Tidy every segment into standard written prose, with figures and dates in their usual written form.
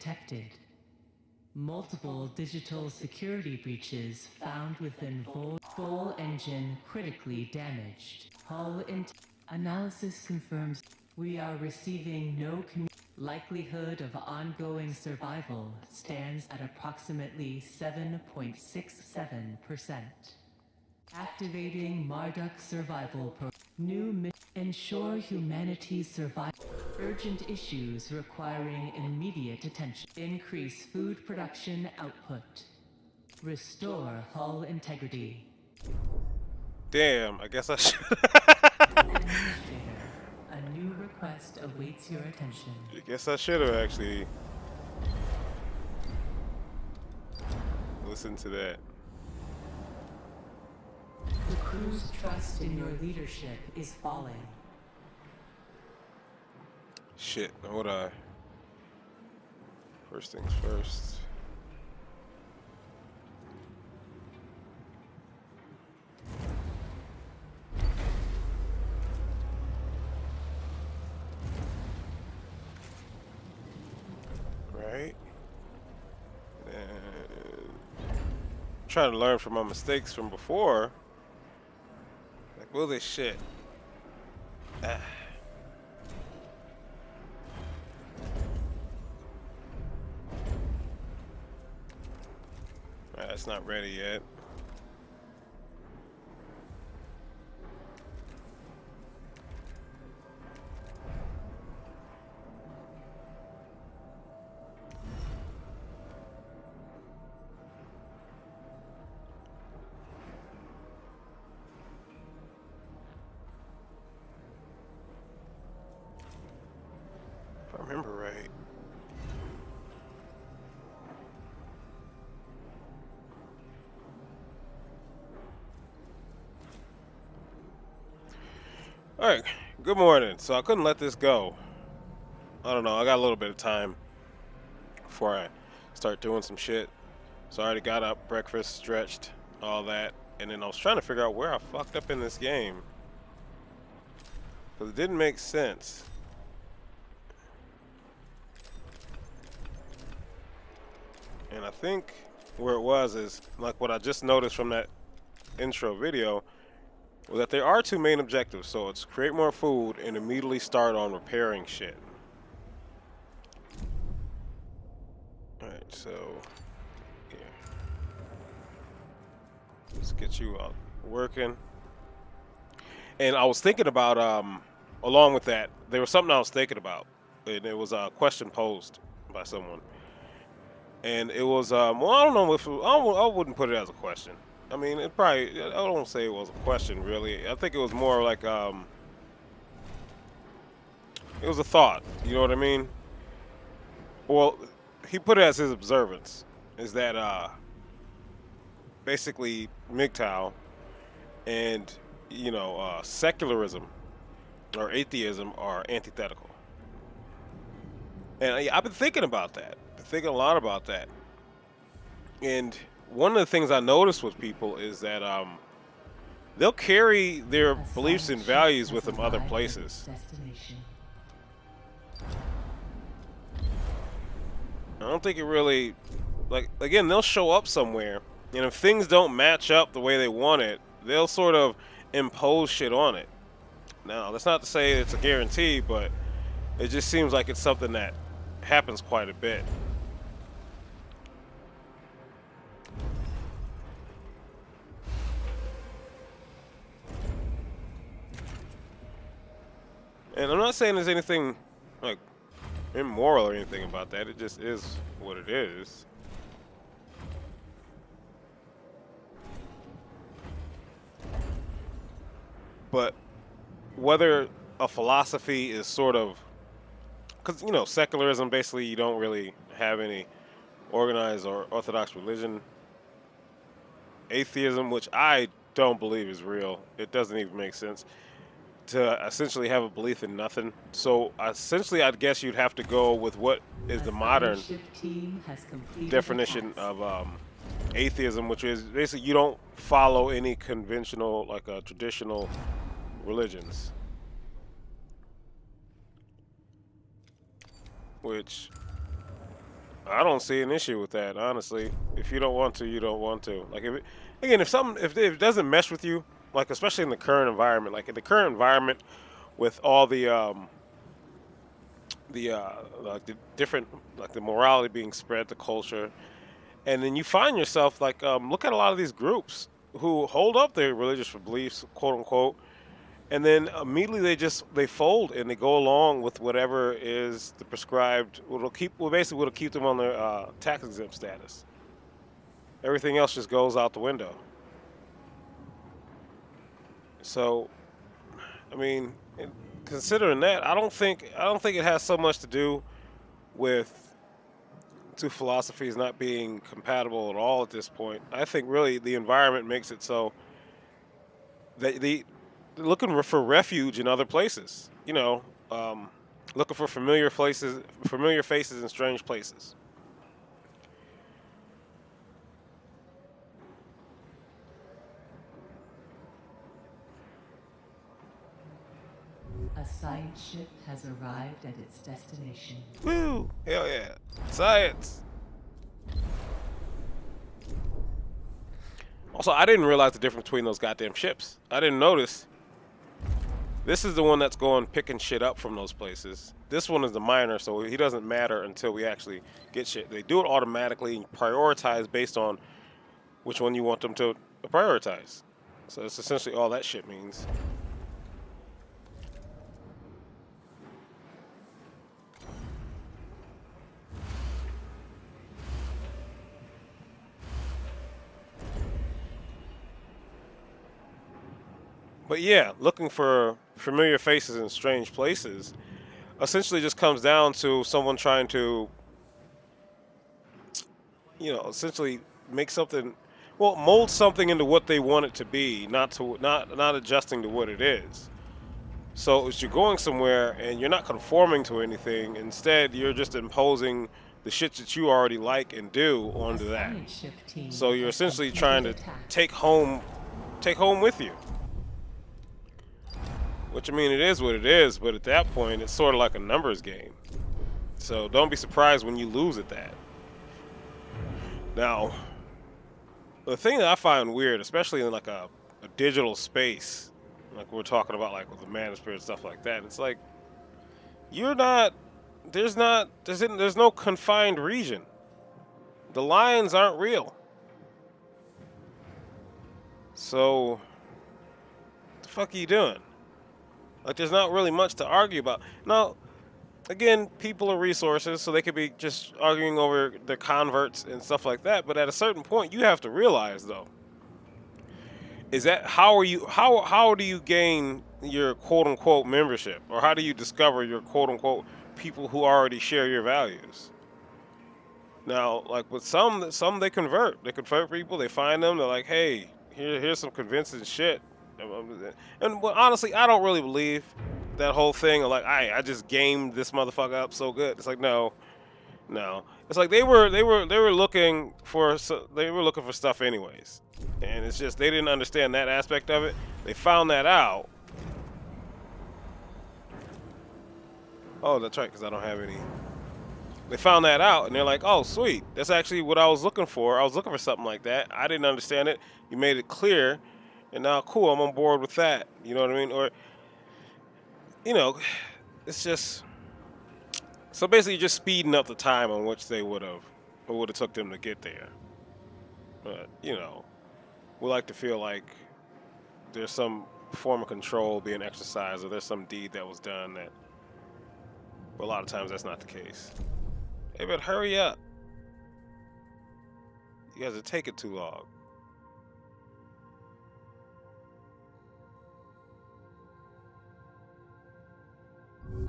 detected. Multiple digital security breaches found within full engine critically damaged. Analysis confirms we are receiving no likelihood of ongoing survival stands at approximately 7.67%. Activating Marduk survival ensure humanity's survival. Urgent issues requiring immediate attention. Increase food production output. Restore hull integrity. Damn, I guess I should. Administrator, a new request awaits your attention. I guess I should have actually listened to that. The crew's trust in your leadership is falling. Shit, hold on. First things first. Right. And trying to learn from my mistakes from before. Like, will this shit? Ah. It's not ready yet. If I remember right. Alright, good morning. So I couldn't let this go. I don't know, I got a little bit of time before I start doing some shit. So I already got up, breakfast, stretched, all that. And then I was trying to figure out where I fucked up in this game. Because it didn't make sense. And I think where it was is, like what I just noticed from that intro video, was that there are two main objectives. So it's create more food and immediately start on repairing shit. Alright, so yeah. Let's get you out working. And I was thinking about, along with that, there was something I was thinking about. And it was a question posed by someone. And it was, well, I don't know if, I wouldn't put it as a question. I mean, it probably, I don't say it was a question, really. I think it was more like, it was a thought, you know what I mean? Well, he put it as his observance, is that, basically, MGTOW and, you know, secularism or atheism are antithetical. And I've been thinking about that. Been thinking a lot about that. And one of the things I noticed with people is that they'll carry their beliefs and values with them other places. I don't think it really, like, again, they'll show up somewhere, and if things don't match up the way they want it, they'll sort of impose shit on it. Now, that's not to say it's a guarantee, but it just seems like it's something that happens quite a bit. And I'm not saying there's anything, like, immoral or anything about that. It just is what it is. But whether a philosophy is sort of, because, you know, secularism, basically you don't really have any organized or orthodox religion. Atheism, which I don't believe is real, it doesn't even make sense to essentially have a belief in nothing. So essentially, I'd guess you'd have to go with what is the modern definition of atheism, which is basically you don't follow any conventional, like traditional religions. Which I don't see an issue with that, honestly. If you don't want to, you don't want to. Like, again, if it doesn't mesh with you, like especially in the current environment, like in the current environment with all the like the different, like the morality being spread, the culture, and then you find yourself like, look at a lot of these groups who hold up their religious beliefs, quote unquote, and then immediately they fold and they go along with whatever is the prescribed, what'll keep them on their tax exempt status. Everything else just goes out the window. So, I mean, considering that, I don't think it has so much to do with two philosophies not being compatible at all at this point. I think really the environment makes it so that they're looking for refuge in other places. Um, looking for familiar faces in strange places. A science ship has arrived at its destination. Woo! Hell yeah! Science. Also, I didn't realize the difference between those goddamn ships. I didn't notice. This is the one that's going picking shit up from those places. This one is the miner, so he doesn't matter until we actually get shit. They do it automatically and prioritize based on which one you want them to prioritize. So that's essentially all that shit means. But yeah, looking for familiar faces in strange places essentially just comes down to someone trying to, essentially make something, well, mold something into what they want it to be, not adjusting to what it is. So as you're going somewhere and you're not conforming to anything, instead you're just imposing the shit that you already like and do onto that. Science ship team So you're has essentially completed trying a to task. take home with you. Which, I mean, it is what it is, but at that point, it's sort of like a numbers game. So don't be surprised when you lose at that. Now, the thing that I find weird, especially in like a digital space, like we're talking about, like with the manosphere and stuff like that, it's like you're not. There's no confined region. The lines aren't real. So, what the fuck are you doing? Like, there's not really much to argue about. Now, again, people are resources, so they could be just arguing over their converts and stuff like that. But at a certain point, you have to realize, though, is that how do you gain your quote unquote membership, or how do you discover your quote unquote people who already share your values? Now, like with some they convert people. They find them. They're like, hey, here's some convincing shit. And well, honestly, I don't really believe that whole thing of like, I just gamed this motherfucker up so good. It's like, no. It's like they were looking for stuff anyways, and it's just they didn't understand that aspect of it. They found that out. Oh, that's right, because I don't have any. They found that out, and they're like, oh, sweet. That's actually what I was looking for. I was looking for something like that. I didn't understand it. You made it clear, and now, cool, I'm on board with that. You know what I mean? Or, you know, it's just... So basically, just speeding up the time on which they would have took them to get there. But, you know, we like to feel like there's some form of control being exercised, or there's some deed that was done that... But a lot of times, that's not the case. Hey, but hurry up. You guys are taking too long.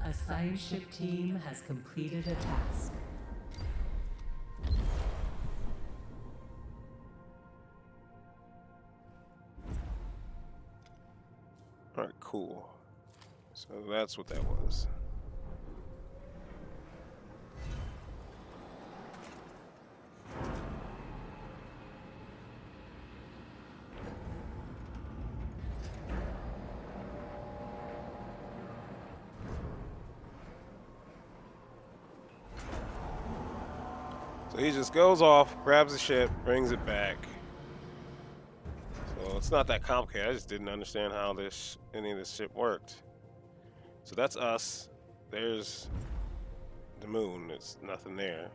A science ship team has completed a task. All right, cool. So that's what that was. So he just goes off, grabs the ship, brings it back. So it's not that complicated. I just didn't understand how any of this shit worked. So that's us. There's the moon. There's nothing there.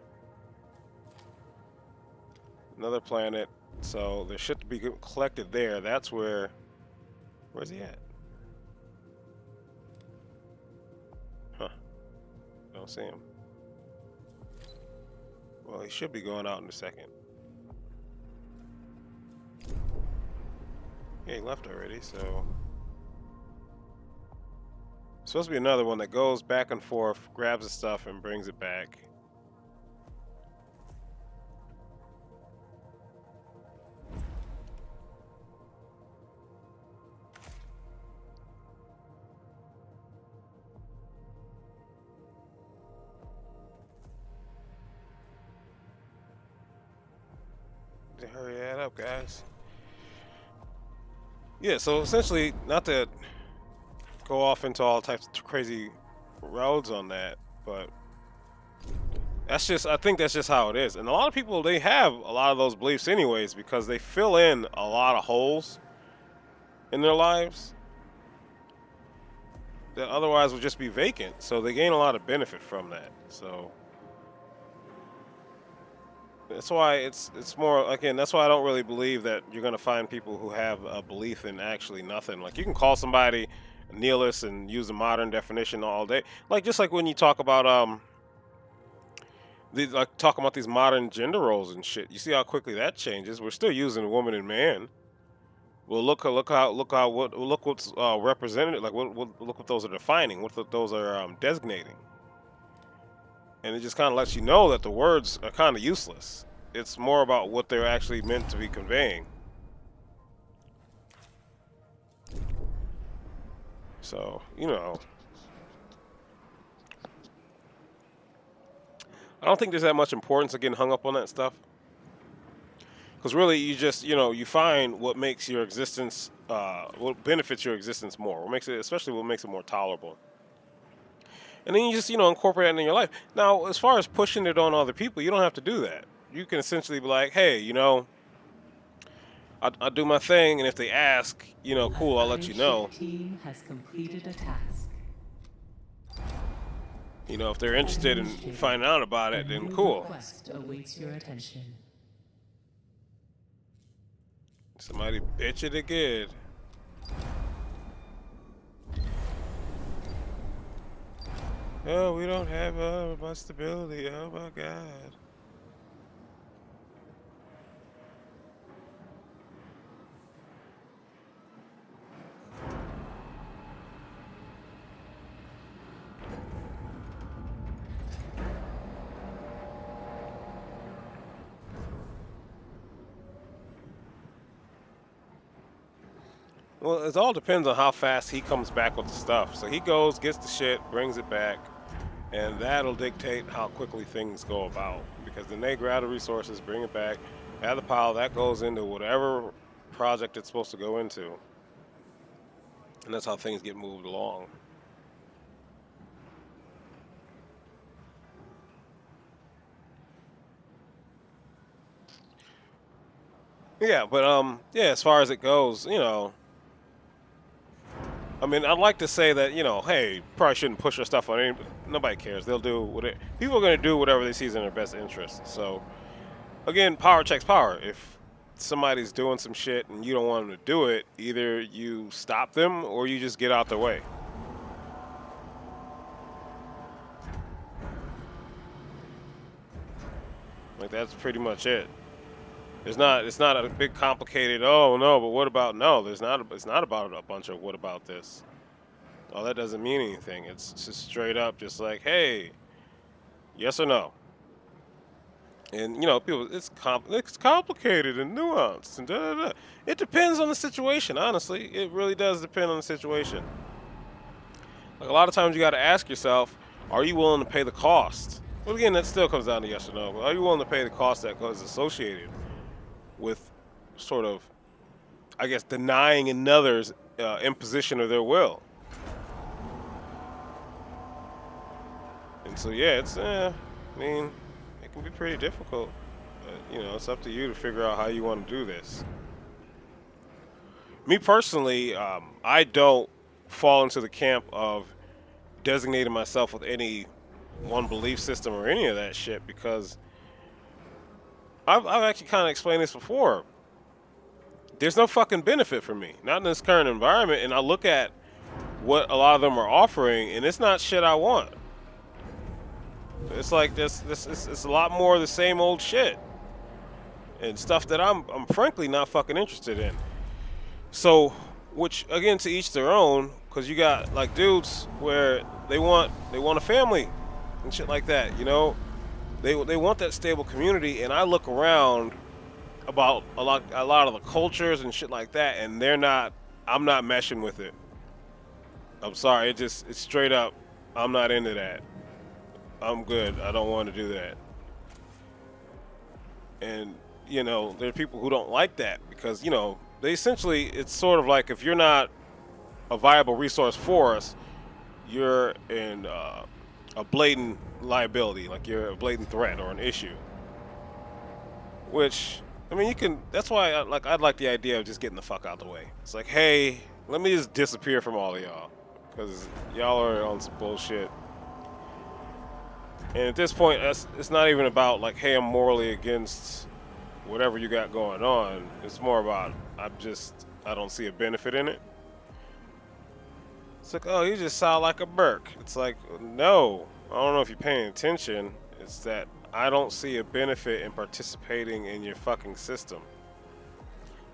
Another planet. So there's shit to be collected there. That's where. Where's he at? Huh. Don't see him. Well, he should be going out in a second. Yeah, he left already, so. Supposed to be another one that goes back and forth, grabs the stuff, and brings it back. Hurry that up, guys. Yeah, so essentially, not to go off into all types of crazy roads on that, but that's just, I think that's just how it is. And a lot of people, they have a lot of those beliefs anyways because they fill in a lot of holes in their lives that otherwise would just be vacant. So they gain a lot of benefit from that. So that's why it's more, again, that's why I don't really believe that you're going to find people who have a belief in actually nothing. Like, you can call somebody a nihilist and use the modern definition all day. Like, just like when you talk about talking about these modern gender roles and shit. You see how quickly that changes. We're still using woman and man. Well, look what's represented. Like, look what those are defining. What those are designating. And it just kind of lets you know that the words are kind of useless. It's more about what they're actually meant to be conveying. So, you know, I don't think there's that much importance of getting hung up on that stuff. Because really, you just, you find what makes your existence, what benefits your existence more. What makes it, especially what makes it more tolerable. And then you just, incorporate that in your life. Now, as far as pushing it on other people, you don't have to do that. You can essentially be like, hey, I'll do my thing, and if they ask, cool, I'll let you know. Team has completed a task. If they're interested in finding out about it, then cool. Request awaits your attention. Somebody bitch it again. Oh, we don't have much stability. Oh my god. Well, it all depends on how fast he comes back with the stuff. So he goes, gets the shit, brings it back, and that'll dictate how quickly things go about. Because then they grab the resources, bring it back, add the pile, that goes into whatever project it's supposed to go into. And that's how things get moved along. Yeah, but yeah, as far as it goes, I mean, I'd like to say that, hey, probably shouldn't push their stuff on anybody. Nobody cares. They'll do whatever. People are going to do whatever they see is in their best interest. So, again, power checks power. If somebody's doing some shit and you don't want them to do it, either you stop them or you just get out their way. Like, that's pretty much it. It's not a big complicated, oh no, but what about, no, it's not about a bunch of what about this. Oh, that doesn't mean anything. It's just straight up just like, hey, yes or no. And people, it's complicated and nuanced and da da da. It depends on the situation, honestly. It really does depend on the situation. Like, a lot of times you got to ask yourself, are you willing to pay the cost? Well, again, that still comes down to yes or no. But are you willing to pay the cost that goes associated with sort of, I guess, denying another's imposition of their will? And so, yeah, it's, I mean, it can be pretty difficult. But, you know, it's up to you to figure out how you want to do this. Me personally, I don't fall into the camp of designating myself with any one belief system or any of that shit because I've actually kind of explained this before. There's no fucking benefit for me, not in this current environment. And I look at what a lot of them are offering, and it's not shit I want. It's like it's a lot more of the same old shit and stuff that I'm frankly not fucking interested in. So, which again, to each their own, because you got like dudes where they want a family and shit like that. You know, they want that stable community, and I look around about a lot of the cultures and shit like that, and I'm not meshing with it. I'm sorry, it's straight up. I'm not into that. I'm good. I don't want to do that. And you know, there are people who don't like that because you know they essentially it's sort of like if you're not a viable resource for us, you're in a blatant liability, like you're a blatant threat or an issue. Which I mean, you can. That's why I'd like the idea of just getting the fuck out of the way. It's like, hey, let me just disappear from all of y'all because y'all are on some bullshit. And at this point, it's not even about like, hey, I'm morally against whatever you got going on. It's more about I don't see a benefit in it. It's like, oh, you just sound like a Burke. It's like, no, I don't know if you're paying attention. It's that I don't see a benefit in participating in your fucking system.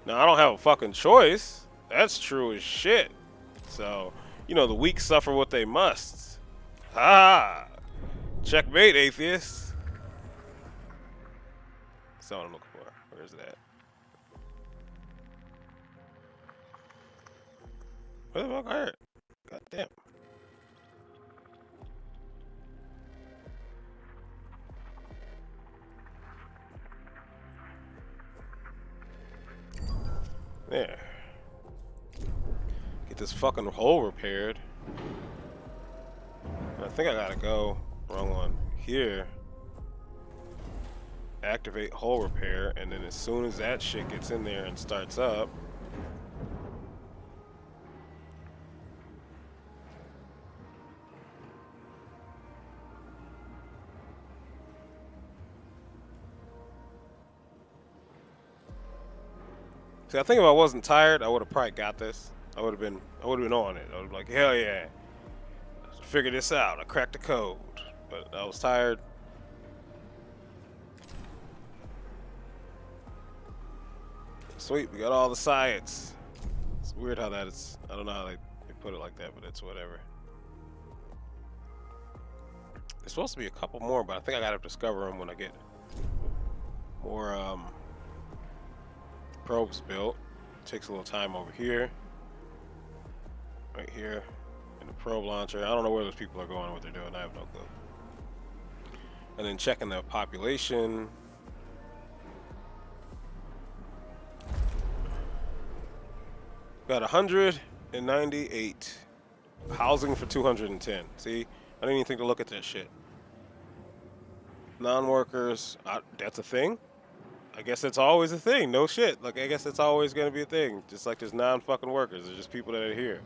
Now, I don't have a fucking choice. That's true as shit. So, you know, the weak suffer what they must. Ha! Checkmate, atheists. That's not what I'm looking for. Where's that? Where the fuck are it? God damn. There. Get this fucking hole repaired. I think I gotta go. Wrong one. Here. Activate hole repair, and then as soon as that shit gets in there and starts up. See, I think if I wasn't tired, I would have probably got this. I would have been on it. I would be like, hell yeah. Figure this out. I cracked the code. But I was tired. Sweet, we got all the science. It's weird how that is. I don't know how they put it like that, but it's whatever. There's supposed to be a couple more, but I think I gotta discover them when I get more probes built. Takes a little time over here. Right here. In the probe launcher. I don't know where those people are going or what they're doing. I have no clue. And then checking the population. Got 198. Housing for 210. See? I didn't even think to look at that shit. Non-workers. That's a thing? I guess that's always a thing. No shit. Like, I guess that's always going to be a thing. Just like there's non-fucking workers. There's just people that are here.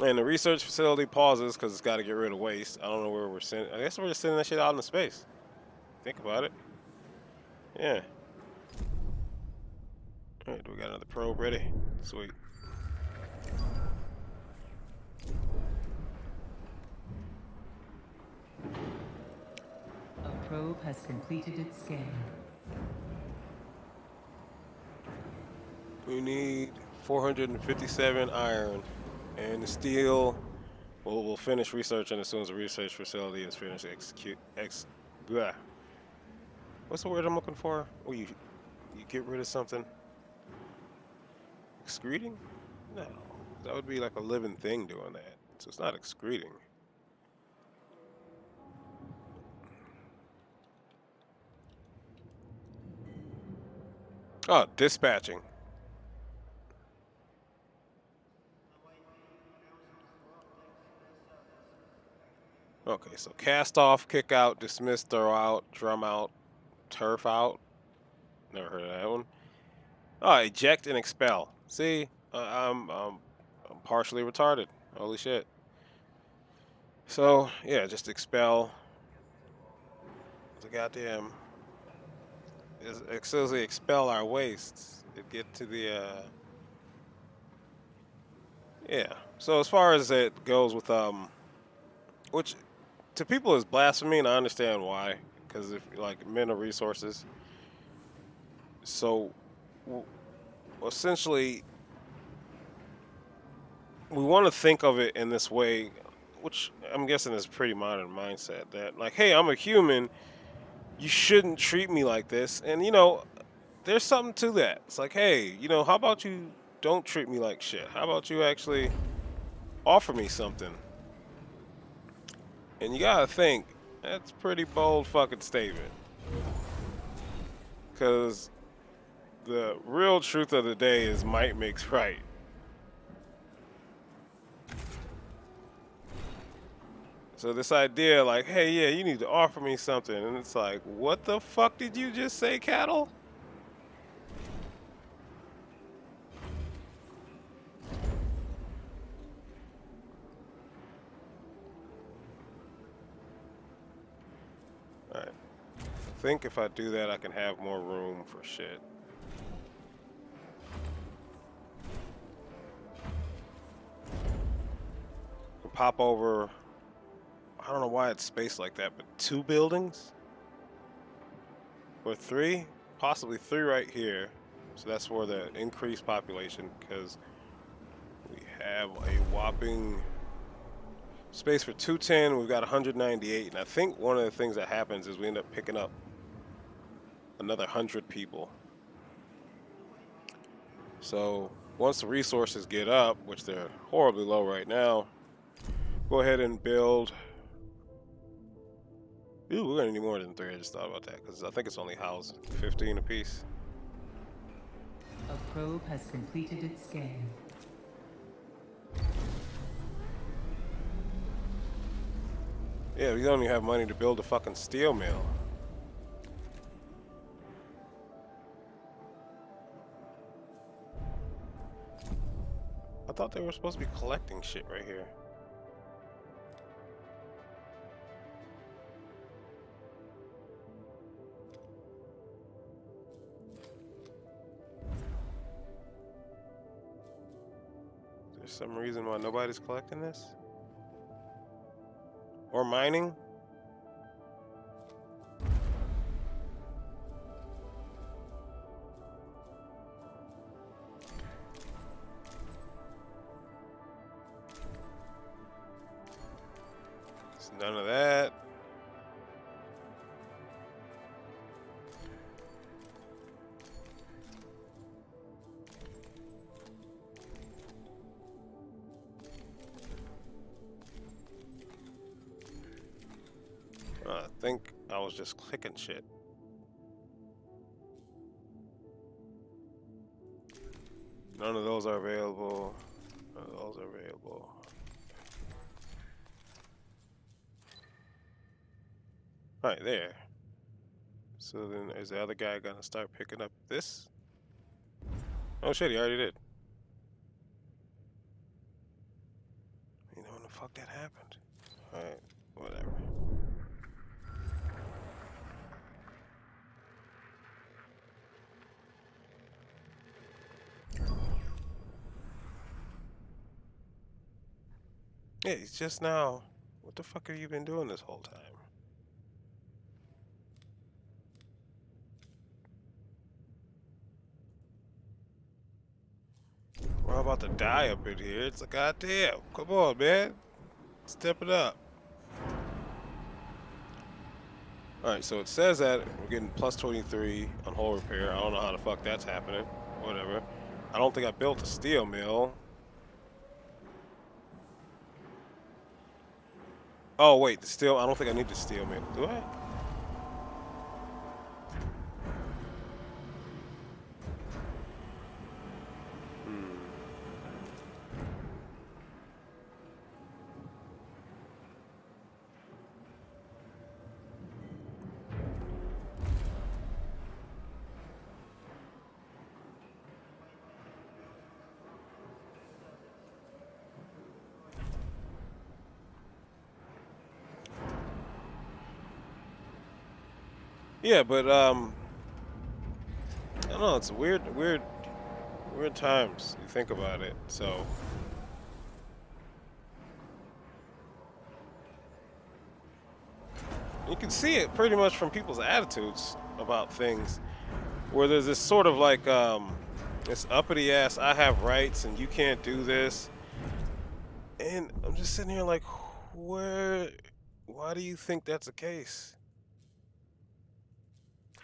And the research facility pauses because it's got to get rid of waste. I don't know where we're sending. I guess we're just sending that shit out into space. Think about it. Yeah. All right, do we got another probe ready? Sweet. A probe has completed its scan. We need 457 iron. And the steel, we'll finish researching as soon as the research facility is finished. Blah. What's the word I'm looking for? Oh, you get rid of something? Excreting? No. That would be like a living thing doing that. So it's not excreting. Oh, dispatching. Okay, so cast off, kick out, dismiss, throw out, drum out, turf out. Never heard of that one. Oh, eject and expel. See, I'm partially retarded. Holy shit. So yeah, just expel. The goddamn. Exclusively expel our wastes. It get to the yeah. So as far as it goes with which to people is blasphemy, and I understand why, because if like men are resources. So essentially, we want to think of it in this way, which I'm guessing is a pretty modern mindset. That like, hey, I'm a human. You shouldn't treat me like this, and there's something to that. It's like, hey, how about you don't treat me like shit? How about you actually offer me something? And you gotta think, that's a pretty bold fucking statement. Because the real truth of the day is might makes right. So this idea like, hey, yeah, you need to offer me something. And it's like, what the fuck did you just say, cattle? Alright. I think if I do that, I can have more room for shit. Pop over. I don't know why it's spaced like that, but 2 buildings? Or 3? Possibly 3 right here. So that's for the increased population, because we have a whopping space for 210. We've got 198. And I think one of the things that happens is we end up picking up another 100 people. So once the resources get up, which they're horribly low right now, go ahead and build. Ooh, we're gonna need more than 3. I just thought about that because I think it's only housed 15 apiece. A probe has completed its scan. Yeah, we don't even have money to build a fucking steel mill. I thought they were supposed to be collecting shit right here. There's some reason why nobody's collecting this? Or mining? It's none of that. I think I was just clicking shit. None of those are available. None of those are available. Right there. So then is the other guy gonna start picking up this? Oh shit, he already did. You know when the fuck that happened? Alright, whatever. Yeah, he's just now. What the fuck have you been doing this whole time? We're about to die up in here. It's like, goddamn. Come on, man. Step it up. Alright, so it says that we're getting plus 23 on hull repair. I don't know how the fuck that's happening. Whatever. I don't think I built a steel mill. Oh, wait. The steel. I don't think I need the steel mill. Do I? Yeah, but I don't know. It's weird times. You think about it. So you can see it pretty much from people's attitudes about things, where there's this sort of like this uppity ass, I have rights and you can't do this. And I'm just sitting here like, where? Why do you think that's the case?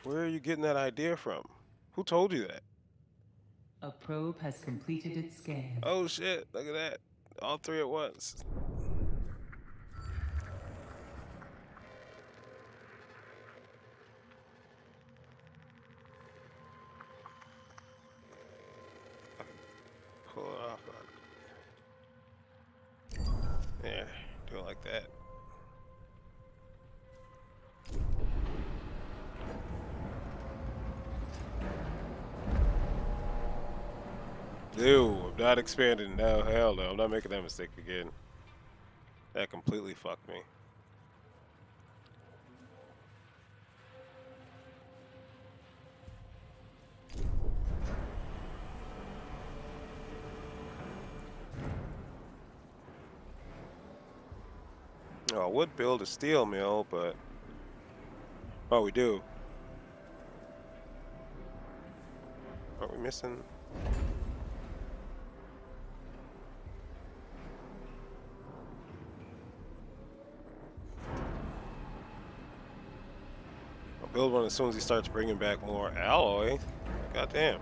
Where are you getting that idea from? Who told you that? A probe has completed its scan. Oh shit! Look at that! All three at once. Pull it off. Yeah, do it like that. Ew, I'm not expanding. No, hell no. I'm not making that mistake again. That completely fucked me. Oh, I would build a steel mill, but... Oh, we do. Are we missing? I'll build one as soon as he starts bringing back more alloy. Goddamn.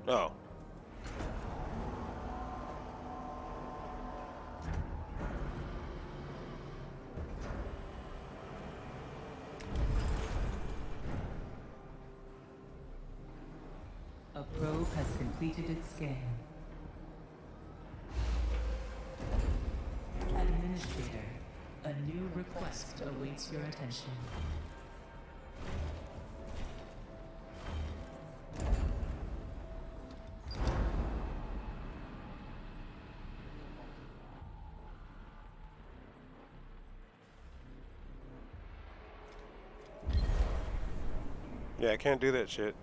Oh. A probe has completed its scan. Administrator, a new request awaits your attention. Yeah, I can't do that shit.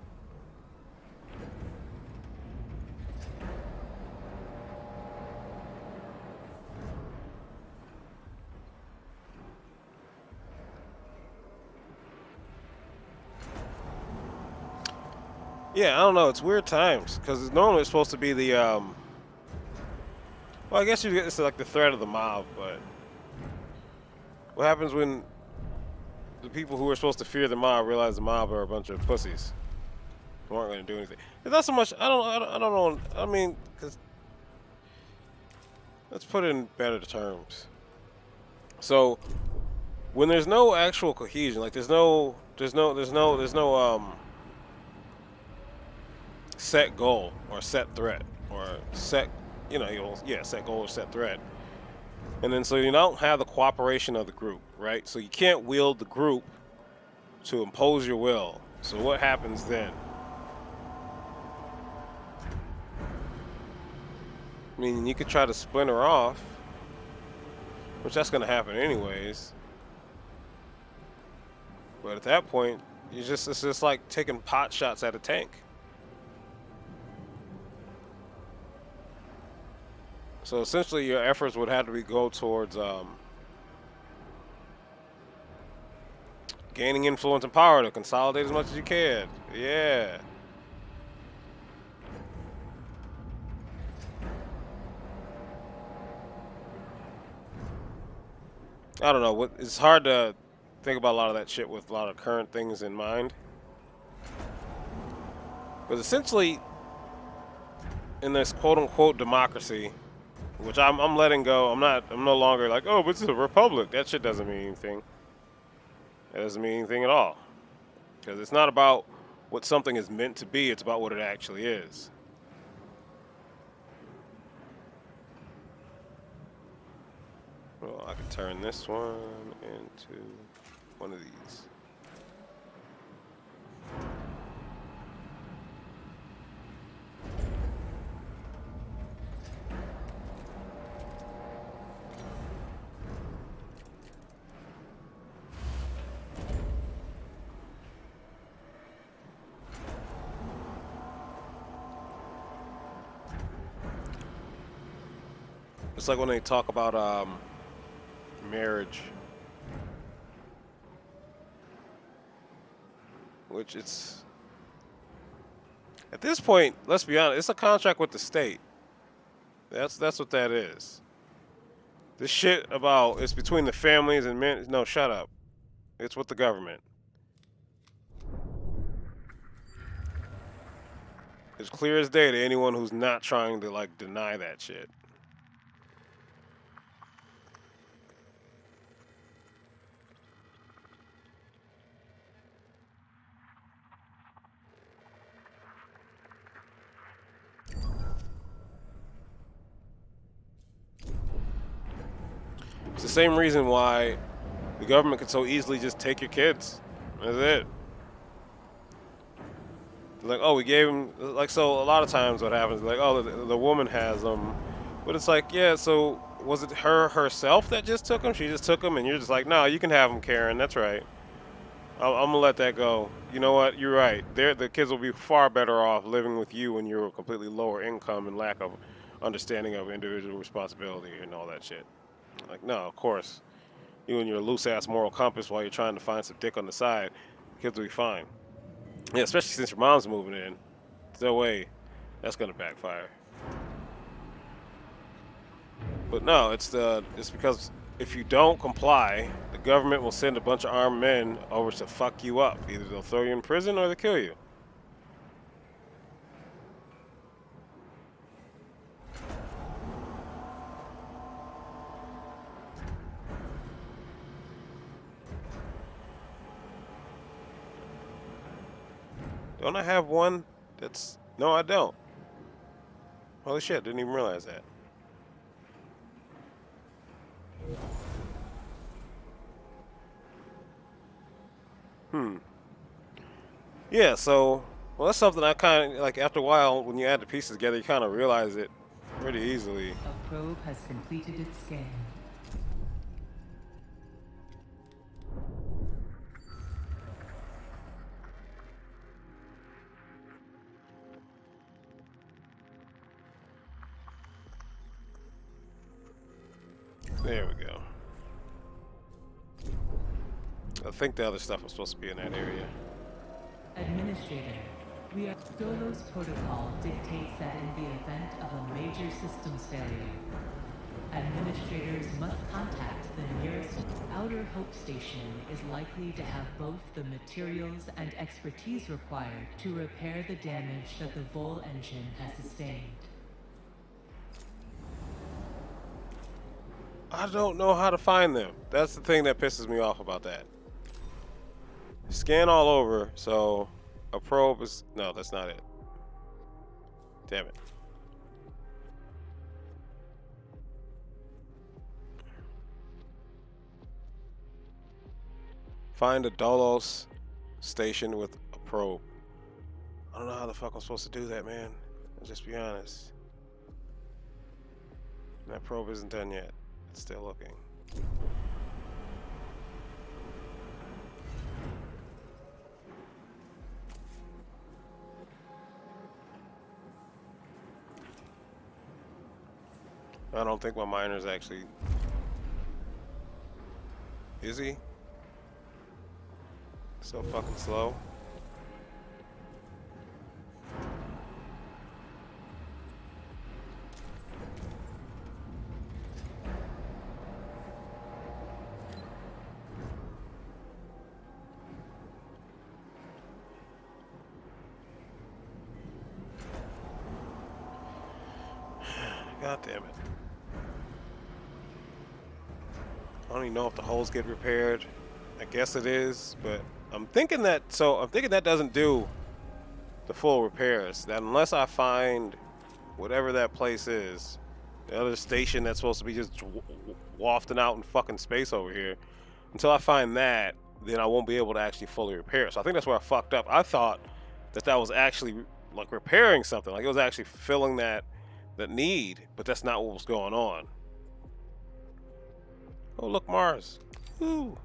Yeah, I don't know. It's weird times because normally it's supposed to be the well, I guess you get it's like the threat of the mob, but what happens when the people who are supposed to fear the mob realize the mob are a bunch of pussies who aren't going to do anything? It's not so much. I don't know. I mean, because let's put it in better terms. So when there's no actual cohesion, like there's no set goal or set threat or set, set goal or set threat. And then so you don't have the cooperation of the group, right? So you can't wield the group to impose your will. So what happens then? I mean, you could try to splinter off, which that's going to happen anyways. But at that point, it's just like taking pot shots at a tank. So essentially, your efforts would have to go towards gaining influence and power to consolidate as much as you can. Yeah. I don't know. It's hard to think about a lot of that shit with a lot of current things in mind. But essentially, in this quote-unquote democracy, which I'm letting go. I'm no longer like, oh, but this is a republic. That shit doesn't mean anything. It doesn't mean anything at all. Because it's not about what something is meant to be, it's about what it actually is. Well, I can turn this one into one of these. It's like when they talk about marriage, which it's at this point. Let's be honest. It's a contract with the state. That's what that is. This shit about it's between the families and men. No, shut up. It's with the government. It's clear as day to anyone who's not trying to like deny that shit. It's the same reason why the government could so easily just take your kids. That's it. Like, oh, we gave him, like, so a lot of times what happens, like, oh, the woman has them. But it's like, yeah, so was it her herself that just took him? She just took him, and you're just like, no, you can have him, Karen. That's right. I'm going to let that go. You know what? You're right. The kids will be far better off living with you when you're a completely lower income and lack of understanding of individual responsibility and all that shit. Like, no, of course. You and your loose-ass moral compass while you're trying to find some dick on the side, the kids will be fine. Yeah, especially since your mom's moving in. No way that's gonna backfire. But no, it's because if you don't comply, the government will send a bunch of armed men over to fuck you up. Either they'll throw you in prison or they'll kill you. Don't I have one that's... No, I don't. Holy shit, didn't even realize that. Yeah, so... Well, that's something I kind of... Like, after a while, when you add the pieces together, you kind of realize it pretty easily. A probe has completed its scan. There we go. I think the other stuff was supposed to be in that area. Administrator, Dolo's protocol dictates that in the event of a major systems failure, administrators must contact the nearest Outer Hope Station is likely to have both the materials and expertise required to repair the damage that the Vol engine has sustained. I don't know how to find them. That's the thing that pisses me off about that. Scan all over, so a probe is... No, that's not it. Damn it. Find a Dolos station with a probe. I don't know how the fuck I'm supposed to do that, man. I'll just be honest. That probe isn't done yet. It's still looking. I don't think my miner's actually... Is he? So fucking slow. God damn it. I don't even know if the holes get repaired. I guess it is, but I'm thinking that doesn't do the full repairs. That unless I find whatever that place is, the other station that's supposed to be just wafting out in fucking space over here, until I find that, then I won't be able to actually fully repair. So I think that's where I fucked up. I thought that was actually like repairing something, like it was actually filling that need, but that's not what was going on. Oh, look, Mars. Woo.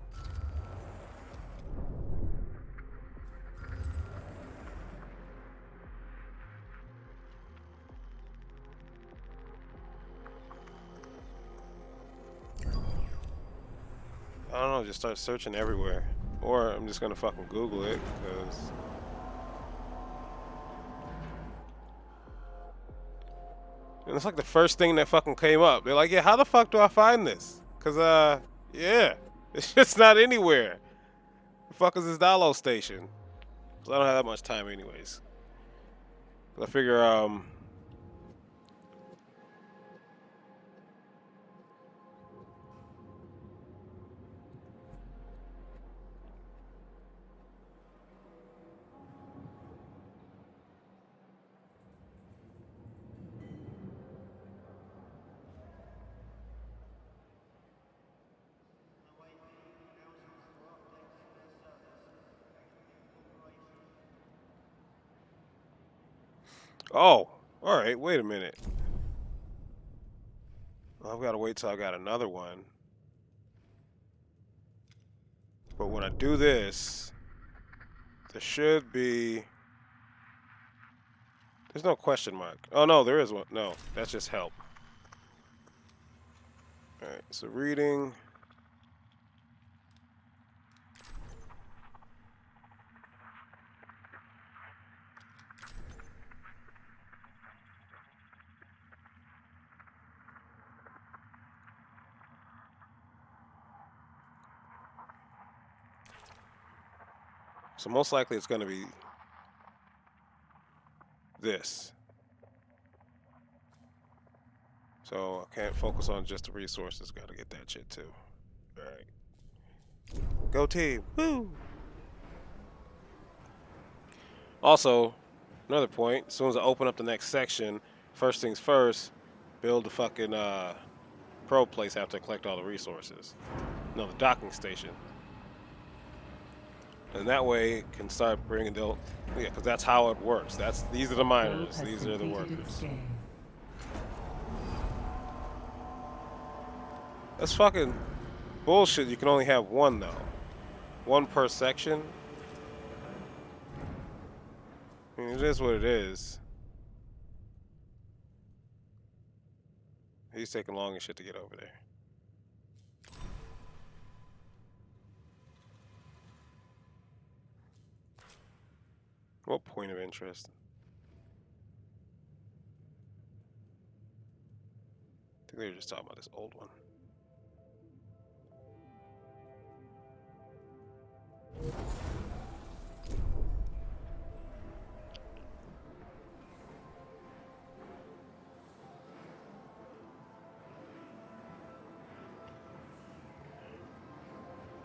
know, just start searching everywhere. Or I'm just gonna fucking Google it, because... And it's like the first thing that fucking came up. They're like, yeah, how the fuck do I find this? Because, yeah. It's just not anywhere. The fuck is this download station? So I don't have that much time anyways. I figure, oh, alright, wait a minute. Well, I've got to wait till I got another one. But when I do this, there should be... There's no question mark. Oh, no, there is one. No, that's just help. Alright, so reading... So most likely it's going to be this. So I can't focus on just the resources. Got to get that shit too. All right. Go team. Woo! Also, another point. As soon as I open up the next section, first things first, build the fucking probe place after I collect all the resources. No, the docking station. And that way it can start bringing the... Yeah, because that's how it works. These are the miners. These are the workers. That's fucking bullshit. You can only have one, though. One per section. I mean, it is what it is. He's taking long as shit to get over there. What point of interest? I think they were just talking about this old one.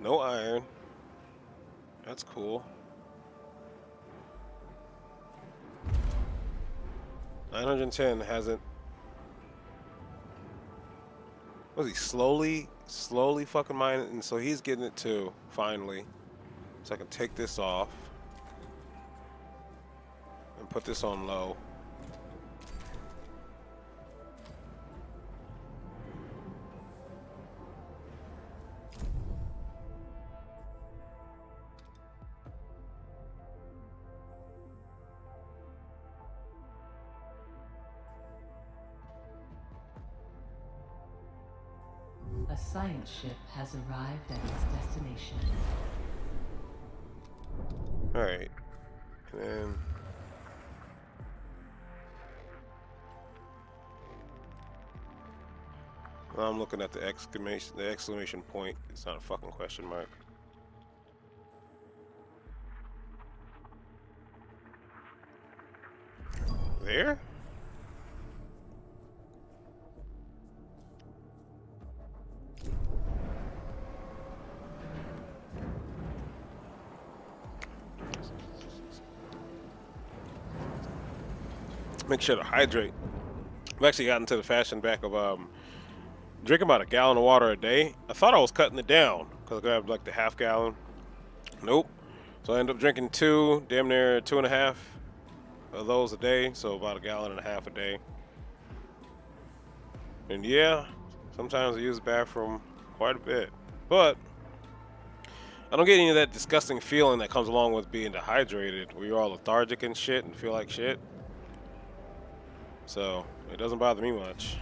No iron. That's cool. 910 hasn't... Was he slowly fucking mining? And so he's getting it too, finally. So I can take this off. And put this on low. A science ship has arrived at its destination. Alright. And then... Now I'm looking at the exclamation point. It's not a fucking question mark. There? Make sure to hydrate. I've actually gotten to the fashion back of drinking about a gallon of water a day. I thought I was cutting it down because I grabbed like the half gallon. Nope. So I ended up drinking damn near 2.5 of those a day. So about a gallon and a half a day. And yeah, sometimes I use the bathroom quite a bit. But I don't get any of that disgusting feeling that comes along with being dehydrated, where you're all lethargic and shit and feel like shit. So it doesn't bother me much.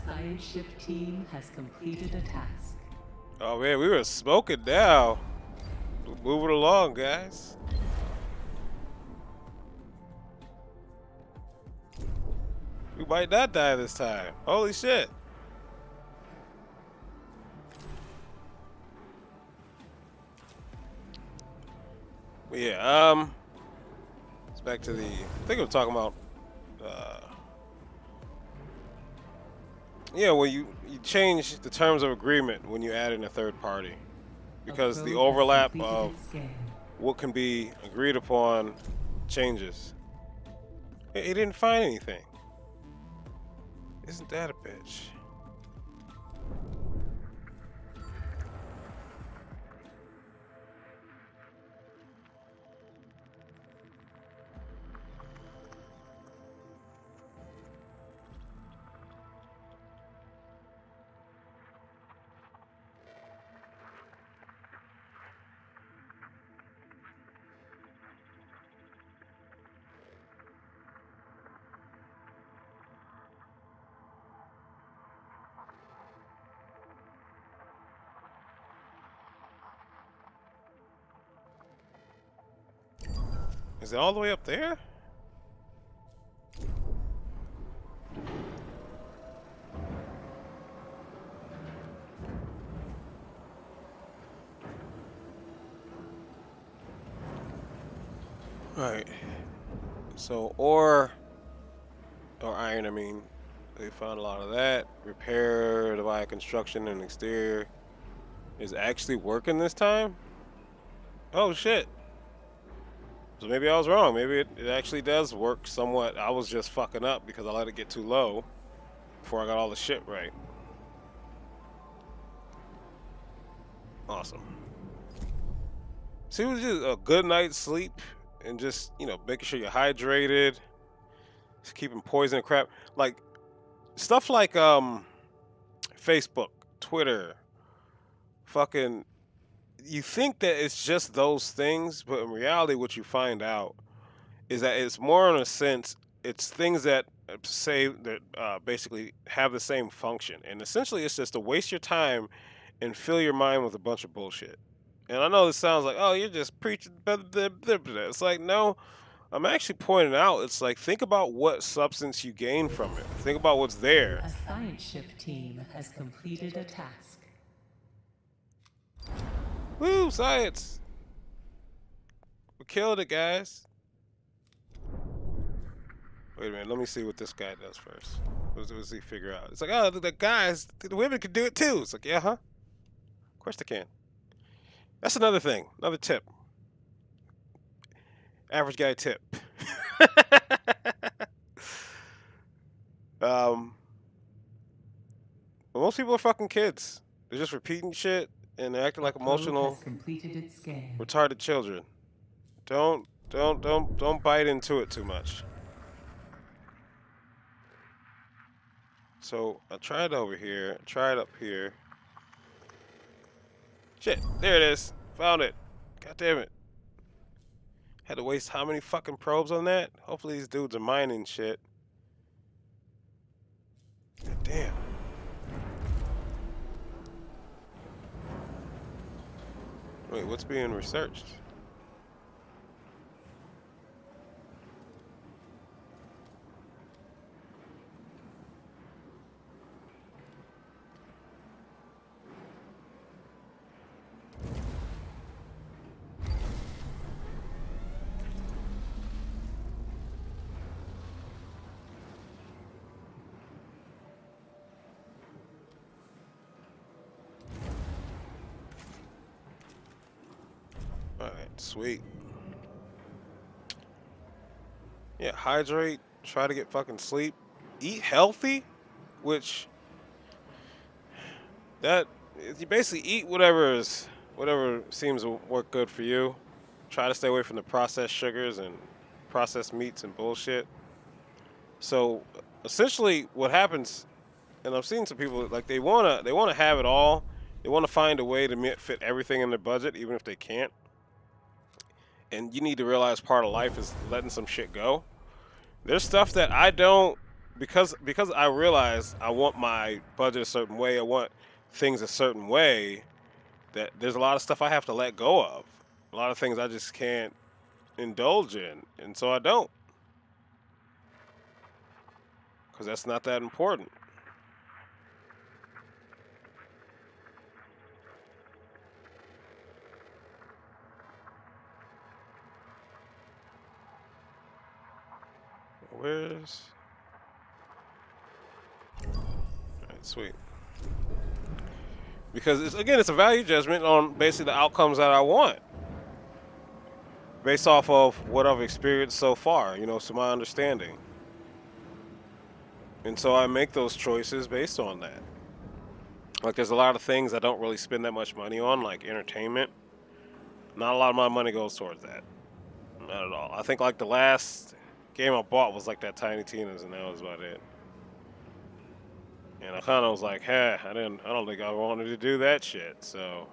science ship team has completed a task. Oh man, we were smoking now. Moving along, guys. We might not die this time. Holy shit. But yeah, it's back to the, I think we're talking about, yeah, well, you change the terms of agreement when you add in a third party. Because the overlap of what can be agreed upon changes. He didn't find anything. Isn't that a bitch? Is it all the way up there? Alright. So, or iron, I mean. They found a lot of that. Repair via construction and exterior is actually working this time? Oh shit. So maybe I was wrong. Maybe it actually does work somewhat. I was just fucking up because I let it get too low before I got all the shit right. Awesome. See, it was just a good night's sleep and just, you know, making sure you're hydrated, just keeping poison and crap. Like, stuff like Facebook, Twitter, fucking, you think that it's just those things, but in reality what you find out is that it's more in a sense, it's things that say that basically have the same function. And essentially it's just to waste your time and fill your mind with a bunch of bullshit. And I know this sounds like, oh, you're just preaching. It's like, no, I'm actually pointing out, it's like, think about what substance you gain from it. Think about what's there. A science ship team has completed a task. Woo, science. We killed it, guys. Wait a minute, let me see what this guy does first. What does he figure out? It's like, oh, the guys, the women can do it too. It's like, yeah, huh? Of course they can. That's another thing, another tip. Average guy tip. But most people are fucking kids. They're just repeating shit and they're acting like emotional, retarded children. Don't bite into it too much. So I tried over here, tried up here. Shit, there it is. Found it. God damn it. Had to waste how many fucking probes on that? Hopefully these dudes are mining shit. God damn. Wait, what's being researched? Alright, sweet. Yeah, hydrate, try to get fucking sleep, eat healthy, which that you basically eat whatever seems to work good for you. Try to stay away from the processed sugars and processed meats and bullshit. So essentially what happens, and I've seen some people like they wanna have it all. They wanna find a way to fit everything in their budget, even if they can't. And you need to realize part of life is letting some shit go. There's stuff that I don't because I realize I want my budget a certain way, I want things a certain way, that there's a lot of stuff I have to let go of. A lot of things I just can't indulge in, and so I don't, because that's not that important. Where's... Alright, sweet. Because it's a value judgment on basically the outcomes that I want, based off of what I've experienced so far, to my understanding. And so I make those choices based on that. Like, there's a lot of things I don't really spend that much money on, like entertainment. Not a lot of my money goes towards that. Not at all. I think like the last game I bought was like that Tiny Tina's, and that was about it. And I kind of was like, hey, I don't think I wanted to do that shit, so.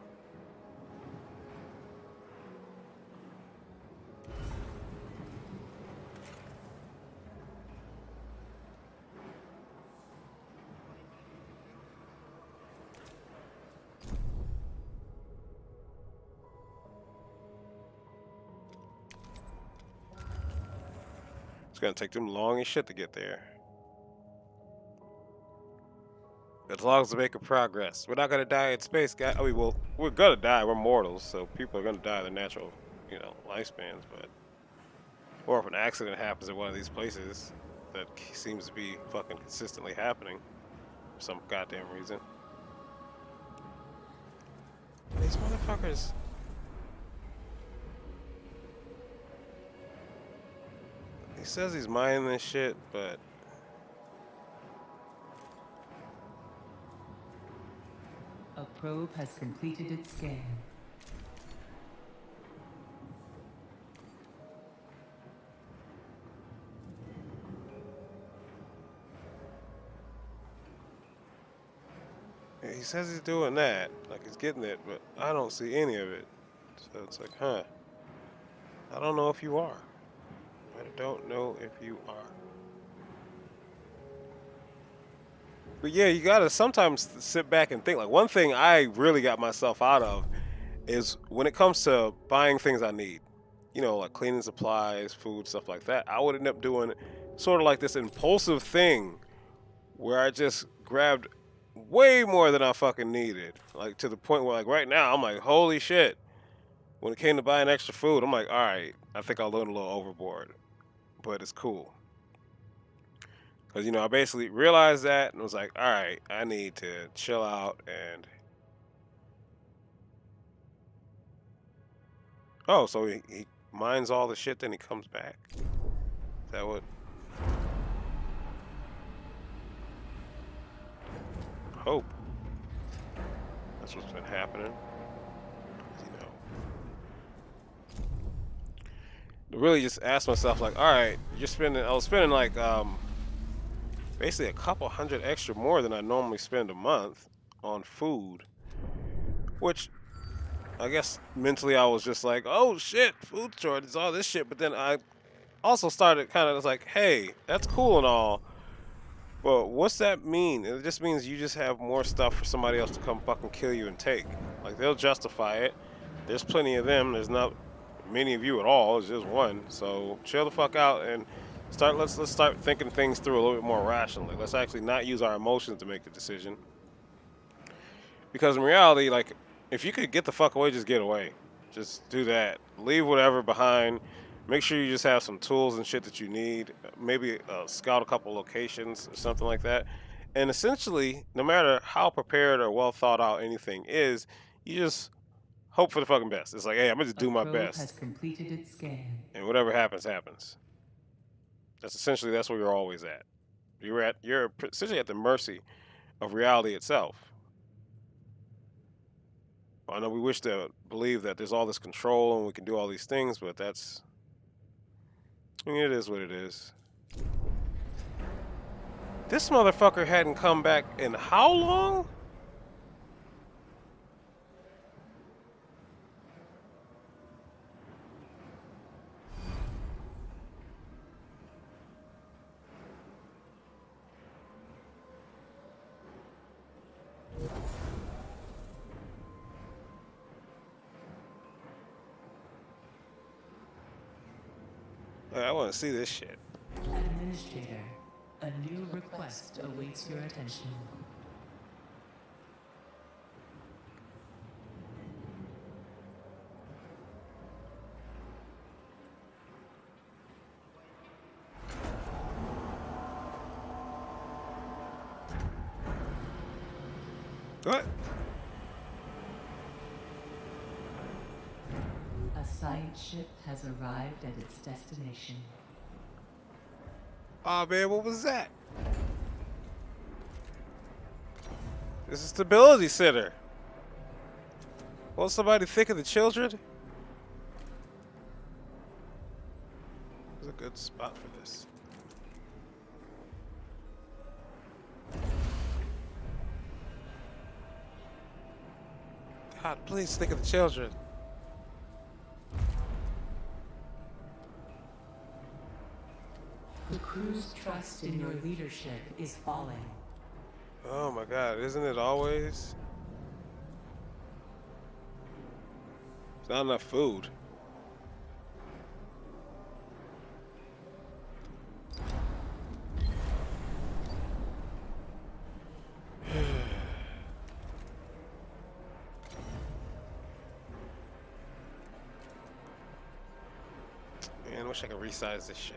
It's gonna take them long as shit to get there. As long as we're making progress. We're not gonna die in space, guys. I mean, well, we're gonna die. We're mortals, so people are gonna die their natural, lifespans. But, or if an accident happens at one of these places, that seems to be fucking consistently happening for some goddamn reason. These motherfuckers. He says he's mining this shit, but A probe has completed its scan. yeah, he says he's doing that, like he's getting it, but I don't see any of it. So it's like, huh? I don't know if you are. I don't know if you are. But yeah, you gotta sometimes sit back and think. Like, one thing I really got myself out of is when it comes to buying things I need, like cleaning supplies, food, stuff like that, I would end up doing sort of like this impulsive thing where I just grabbed way more than I fucking needed. Like, to the point where, like, right now, I'm like, holy shit. When it came to buying extra food, I'm like, all right, I think I went a little overboard, but it's cool. Because, I basically realized that and was like, all right, I need to chill out and... Oh, so he mines all the shit, then he comes back. Is that what... Hope. That's what's been happening. To really just ask myself, like, all right, I was spending like, basically a couple hundred extra more than I normally spend a month on food, which I guess mentally I was just like, oh shit, food shortage, all this shit. But then I also started kind of like, hey, that's cool and all, but what's that mean? It just means you just have more stuff for somebody else to come fucking kill you and take. Like, they'll justify it. There's plenty of them. There's not many of you at all. It's just one. So chill the fuck out and let's start thinking things through a little bit more rationally. Let's actually not use our emotions to make the decision. Because in reality, like, if you could get the fuck away, just get away. Just do that. Leave whatever behind. Make sure you just have some tools and shit that you need. Maybe scout a couple locations or something like that. And essentially, no matter how prepared or well thought out anything is, you just hope for the fucking best. It's like, hey, I'm gonna just do my best. Has completed its scan. And whatever happens, happens. That's where you're always at. You're essentially at the mercy of reality itself. I know we wish to believe that there's all this control and we can do all these things, but it is what it is. This motherfucker hadn't come back in how long? I want to see this shit. Administrator, a new request awaits your attention. What? A science ship has arrived at its destination. Oh man, what was that? This is stability center. Won't somebody think of the children? It's a good spot for this. God, please think of the children. The crew's trust in your leadership is falling. Oh my God, isn't it always? There's not enough food. Man, I wish I could resize this shit.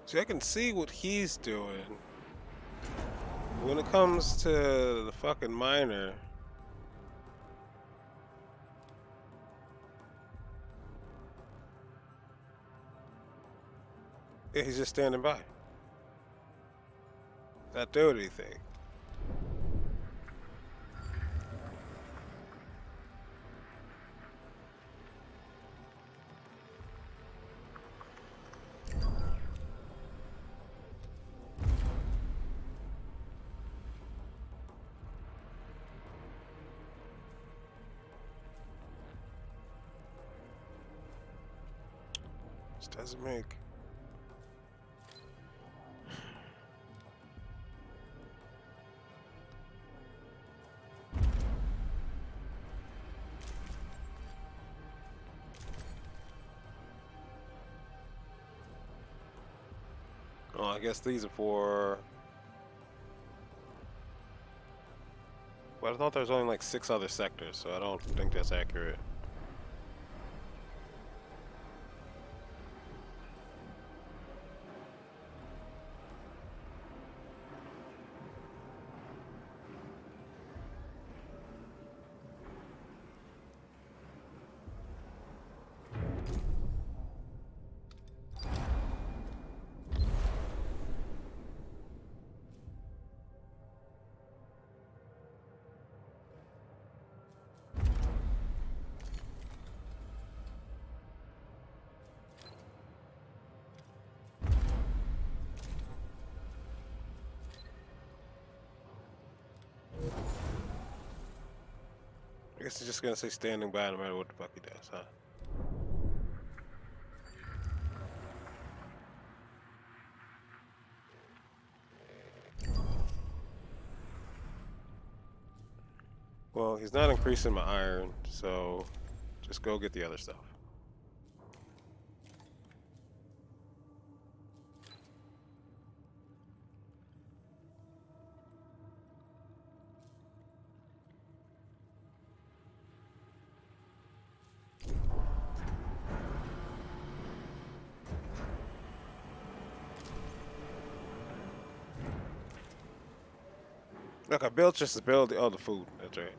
See, I can see what he's doing. When it comes to the fucking miner, yeah, he's just standing by. Not doing anything. Just doesn't make. Oh, I guess these are for. Well, I thought there was only like 6 other sectors, so I don't think that's accurate. I guess he's just gonna say standing by no matter what the fuck he does, huh? Well, he's not increasing my iron, so just go get the other stuff. Look, I built just to build the other food. That's right.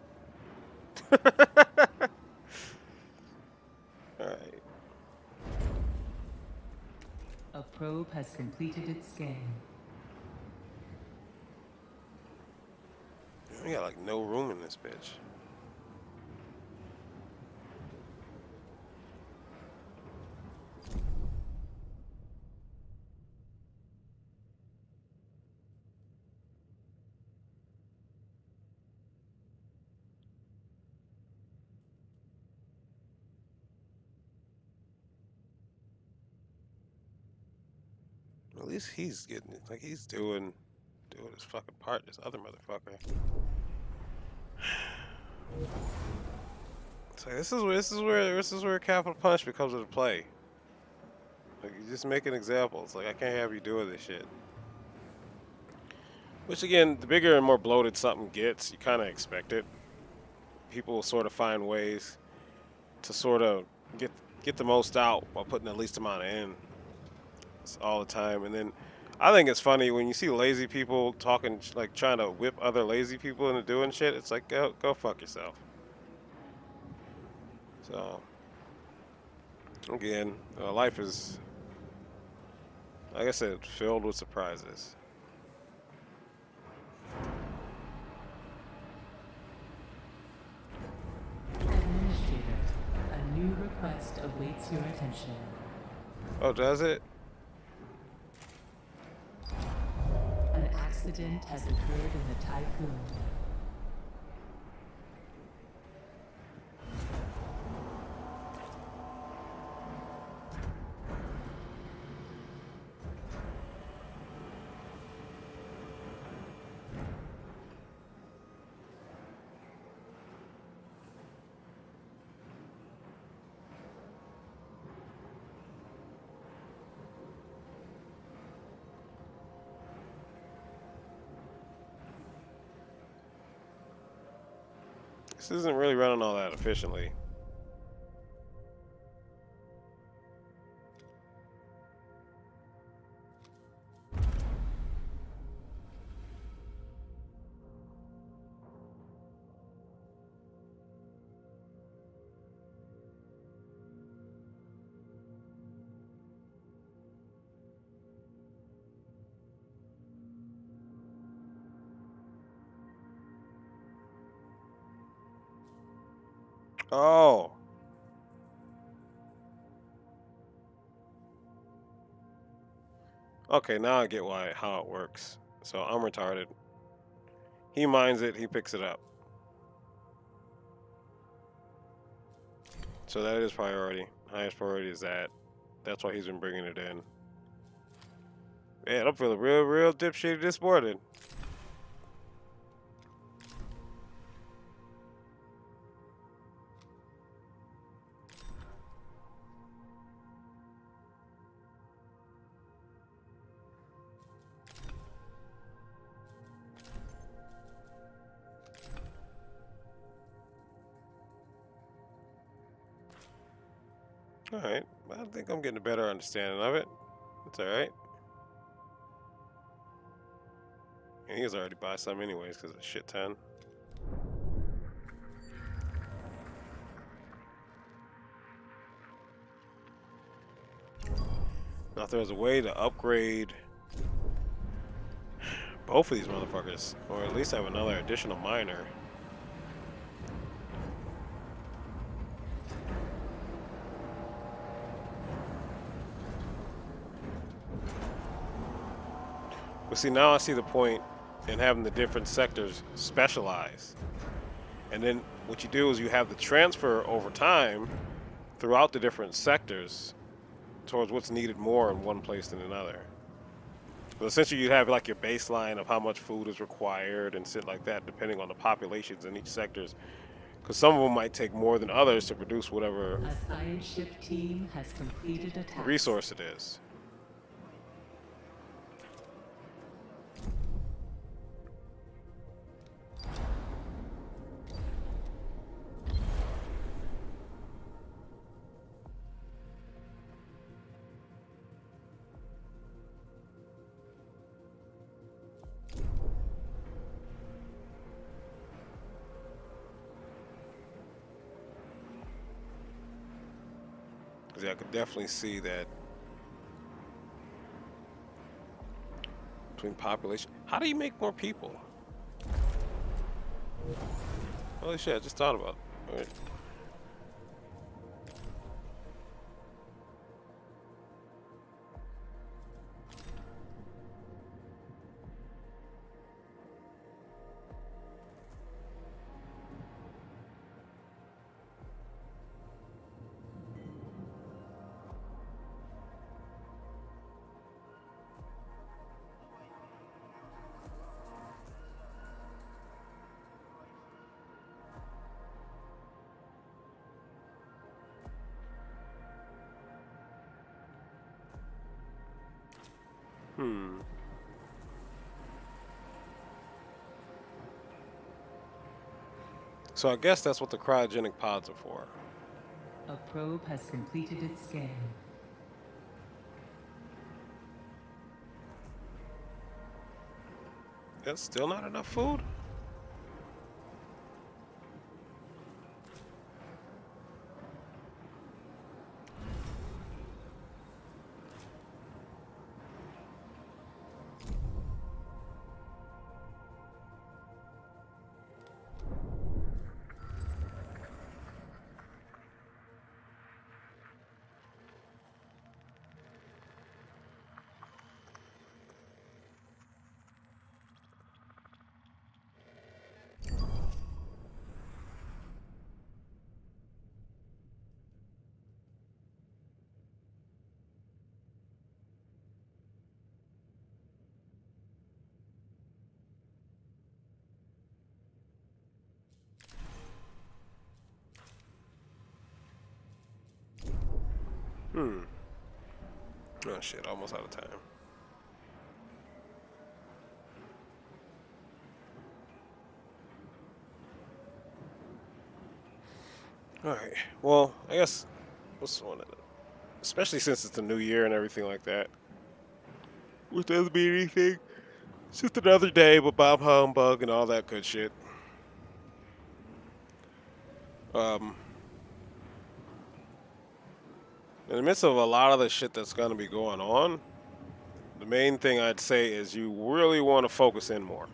Alright. A probe has completed its scan. We got like no room in this bitch. At least he's getting it. Like he's doing his fucking part. This other motherfucker. So this is where capital punishment comes into play. Like you just making examples. Like I can't have you doing this shit. Which again, the bigger and more bloated something gets, you kind of expect it. People will sort of find ways to sort of get the most out while putting the least amount in. It's all the time, and then I think it's funny when you see lazy people talking, like trying to whip other lazy people into doing shit. It's like go fuck yourself. So again, life is, like I said, filled with surprises. Administrator, a new request awaits your attention. Oh, does it? An accident has occurred in the Typhoon. This isn't really running all that efficiently. Oh. Okay, now I get how it works. So I'm retarded. He mines it, he picks it up. So that is priority. Highest priority is that. That's why he's been bringing it in. Man, I'm feeling real dipshitty this morning. Alright, I think I'm getting a better understanding of it. It's alright. And he was already buy some anyways because it's shit ton. Now if there was a way to upgrade both of these motherfuckers, or at least have another additional miner. But see, now I see the point in having the different sectors specialize. And then what you do is you have the transfer over time throughout the different sectors towards what's needed more in one place than another. But essentially you'd have like your baseline of how much food is required and shit like that depending on the populations in each sectors. Because some of them might take more than others to produce whatever A science ship team has completed a task. resource it is. Because I could definitely see that between population. How do you make more people? Holy shit, I just thought about it. All right. Hmm. So I guess that's what the cryogenic pods are for. A probe has completed its scan. That's still not enough food? Hmm. Oh shit, almost out of time. Alright. Well, I guess what's one of the, especially since it's the new year and everything like that. Which doesn't mean anything. It's just another day with Bob Humbug and all that good shit. Um in the midst of a lot of the shit that's gonna be going on, the main thing I'd say is you really want to focus in more.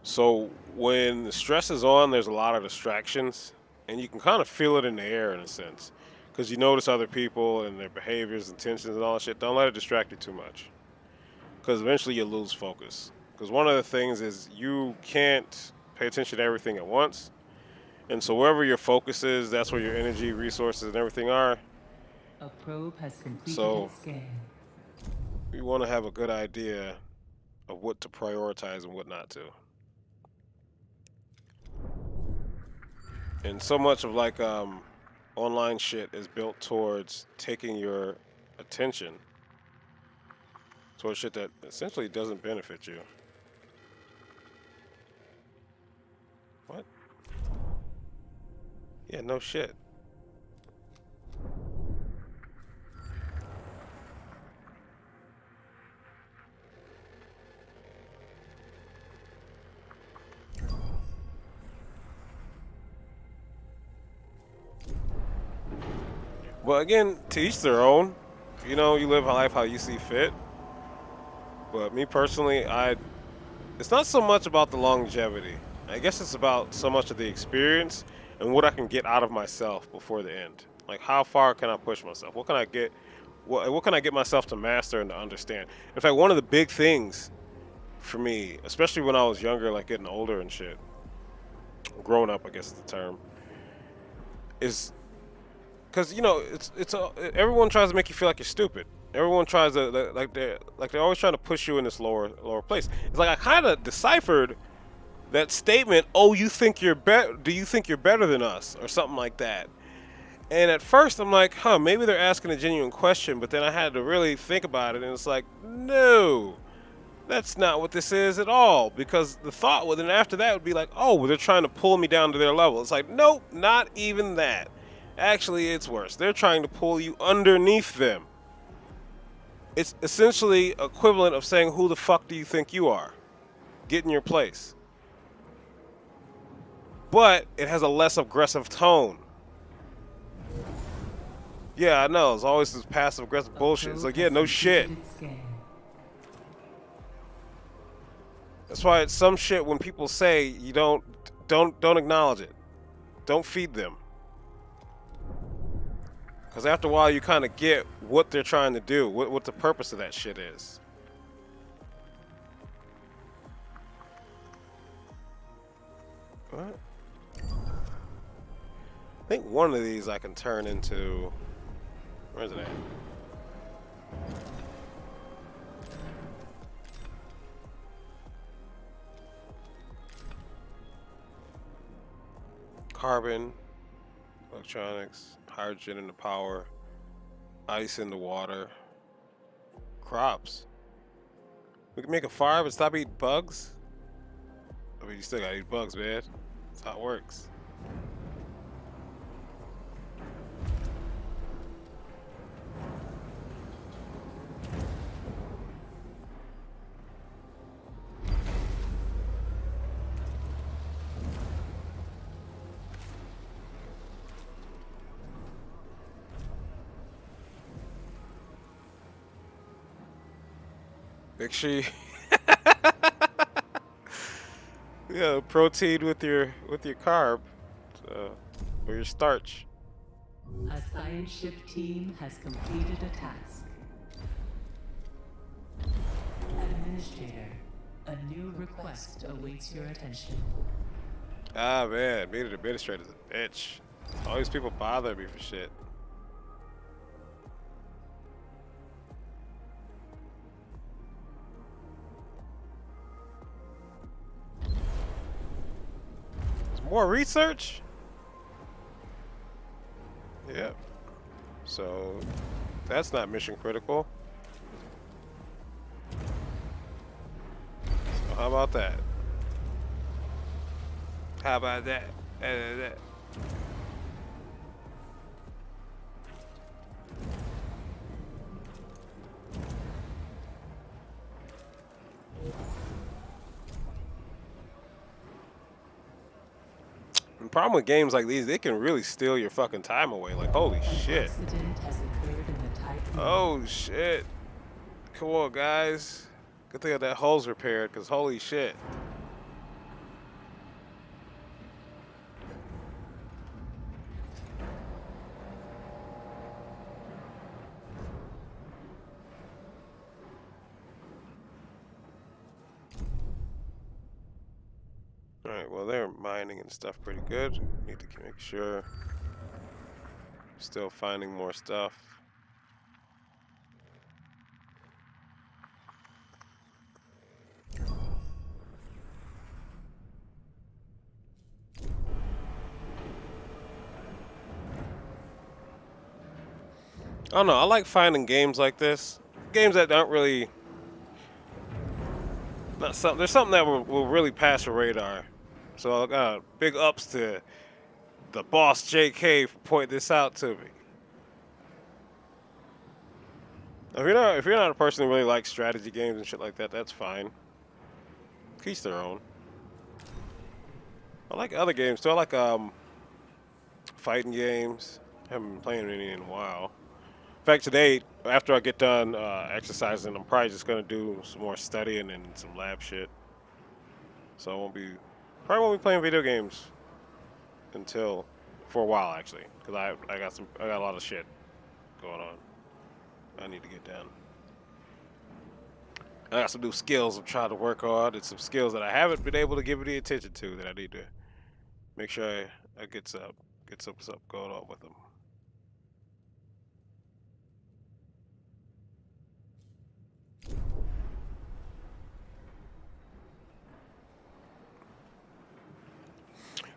So when the stress is on, there's a lot of distractions, and you can kind of feel it in the air in a sense, because you notice other people and their behaviors, intentions, and all that shit. Don't let it distract you too much, because eventually you lose focus. Because one of the things is you can't pay attention to everything at once, and so wherever your focus is, that's where your energy, resources, and everything are. A probe has completed So its scan. you want to have a good idea of what to prioritize and what not to. And so much of like online shit is built towards taking your attention towards shit that essentially doesn't benefit you. What? Yeah, no shit. Well, again, to each their own. You know, you live life how you see fit. But me personally, it's not so much about the longevity. I guess it's about so much of the experience and what I can get out of myself before the end. Like, how far can I push myself? What can I get? What can I get myself to master and to understand? In fact, one of the big things for me, especially when I was younger, like getting older and shit, growing up, I guess is the term, is because you know everyone tries to make you feel like you're stupid. Everyone tries to they're always trying to push you in this lower place. It's like I kind of deciphered that statement. Oh, you think you're better? Do you think you're better than us, or something like that? And at first, I'm like, huh, maybe they're asking a genuine question. But then I had to really think about it, and it's like, no, that's not what this is at all. Because the thought then after that would be like, oh, well, they're trying to pull me down to their level. It's like, nope, not even that. Actually, it's worse. They're trying to pull you underneath them. It's essentially equivalent of saying, who the fuck do you think you are? Get in your place. But it has a less aggressive tone. Yeah, I know. It's always this passive aggressive bullshit. It's like, yeah, no shit. That's why it's some shit when people say you don't acknowledge it. Don't feed them. Because after a while, you kind of get what they're trying to do, what the purpose of that shit is. What? I think one of these I can turn into. Where's it at? Carbon, electronics, hydrogen in the power, ice in the water, crops. We can make a fire but stop eating bugs. I mean, you still gotta eat bugs, man. That's how it works. Make sure you yeah, protein with your carb, or your starch. A science ship team has completed a task. Administrator, a new request awaits your attention. Ah man, being an administrator's a bitch. All these people bother me for shit. More research? Yep. So that's not mission critical. So how about that? How about that? The problem with games like these, they can really steal your fucking time away. Like, holy shit. Accident has occurred in the Typhoon. Oh shit. Come on, guys. Good thing that hull's repaired, because holy shit. Alright, well, they're mining and stuff pretty good. Need to make sure. Still finding more stuff. I don't know, I like finding games like this. Games that don't really... Not something. There's something that will really pass the radar. So big ups to the boss JK for pointing this out to me. If you're not a person who really likes strategy games and shit like that, that's fine. Each their own. I like other games too. I like fighting games. Haven't been playing any in a while. In fact, today after I get done exercising, I'm probably just gonna do some more studying and some lab shit. So I probably won't be playing video games for a while actually, because I got a lot of shit going on I need to get done. I got some new skills I'm trying to work on, and some skills that I haven't been able to give any attention to that I need to make sure I get some stuff going on with them.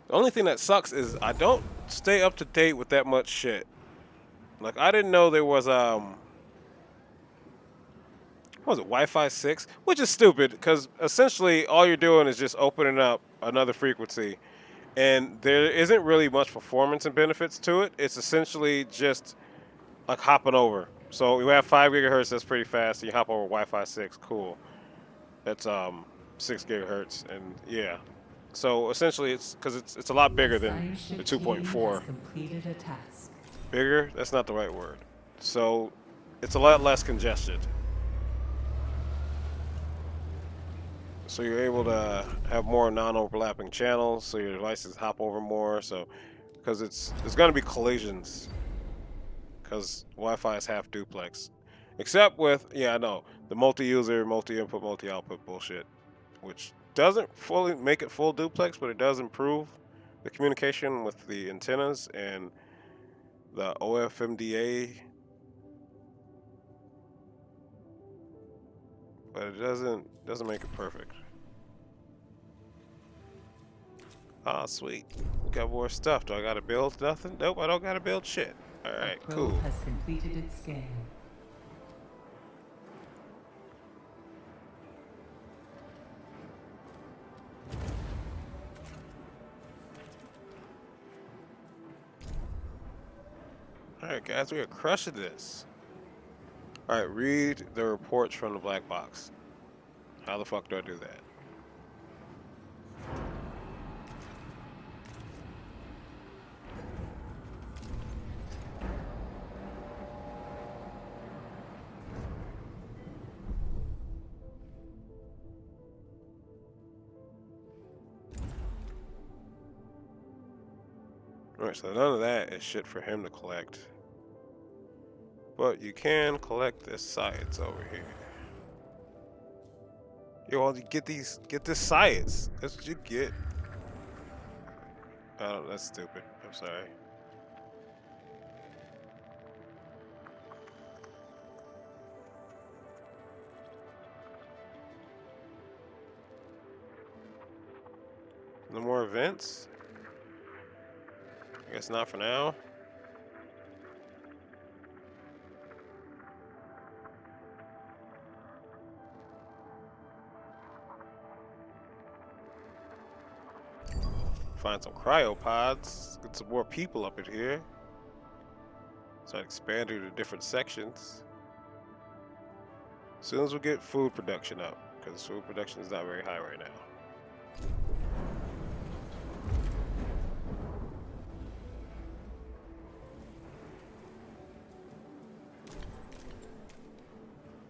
The only thing that sucks is I don't stay up to date with that much shit. Like, I didn't know there was what was it, Wi-Fi 6? Which is stupid, because essentially all you're doing is just opening up another frequency, and there isn't really much performance and benefits to it. It's essentially just like hopping over. So we have 5 gigahertz, that's pretty fast. You hop over Wi-Fi 6, cool. That's 6 gigahertz, and yeah. So essentially, it's because it's a lot bigger than the 2.4. Completed a task. Bigger? That's not the right word. So it's a lot less congested. So you're able to have more non-overlapping channels, so your devices hop over more. So because there's going to be collisions, because Wi-Fi is half duplex, except with I know the multi-user, multi-input, multi-output bullshit, which doesn't fully make it full duplex, but it does improve the communication with the antennas and the OFMDA, but it doesn't make it perfect. Ah, sweet. Got more stuff. Do I gotta build nothing? Nope, I don't gotta build shit. Alright, cool. Has completed its scan. Alright, guys, we are crushing this. Alright, read the reports from the black box. How the fuck do I do that? Alright, so none of that is shit for him to collect. But you can collect this science over here. Yo, all you get this science. That's what you get. Oh, that's stupid. I'm sorry. No more events? I guess not for now. Find some cryopods. Get some more people up in here. Start expanding to different sections. As soon as we get food production up, because food production is not very high right now.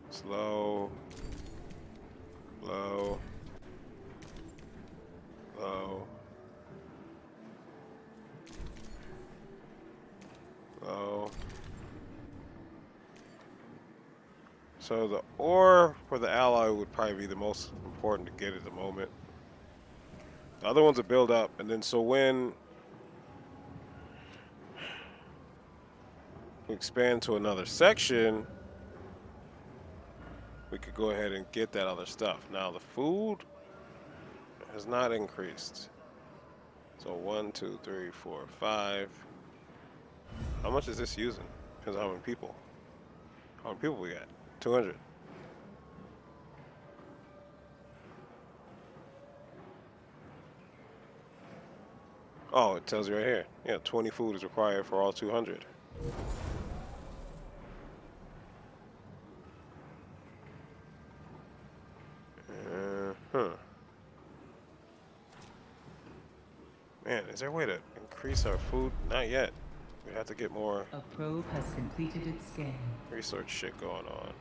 Slow. Low. Low. Low. So the ore for the alloy would probably be the most important to get at the moment. The other ones will build up, and then so when we expand to another section, we could go ahead and get that other stuff. Now the food has not increased. So 1, 2, 3, 4, 5. How much is this using? Depends on how many people. How many people we got? 200. Oh, it tells you right here. Yeah, 20 food is required for all 200. Man, is there a way to increase our food? Not yet. We have to get more A probe has completed its scan. research shit going on.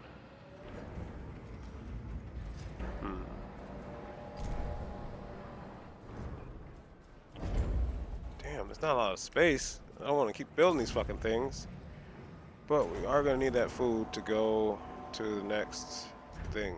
Damn, there's not a lot of space. I don't want to keep building these fucking things. But we are going to need that food to go to the next thing.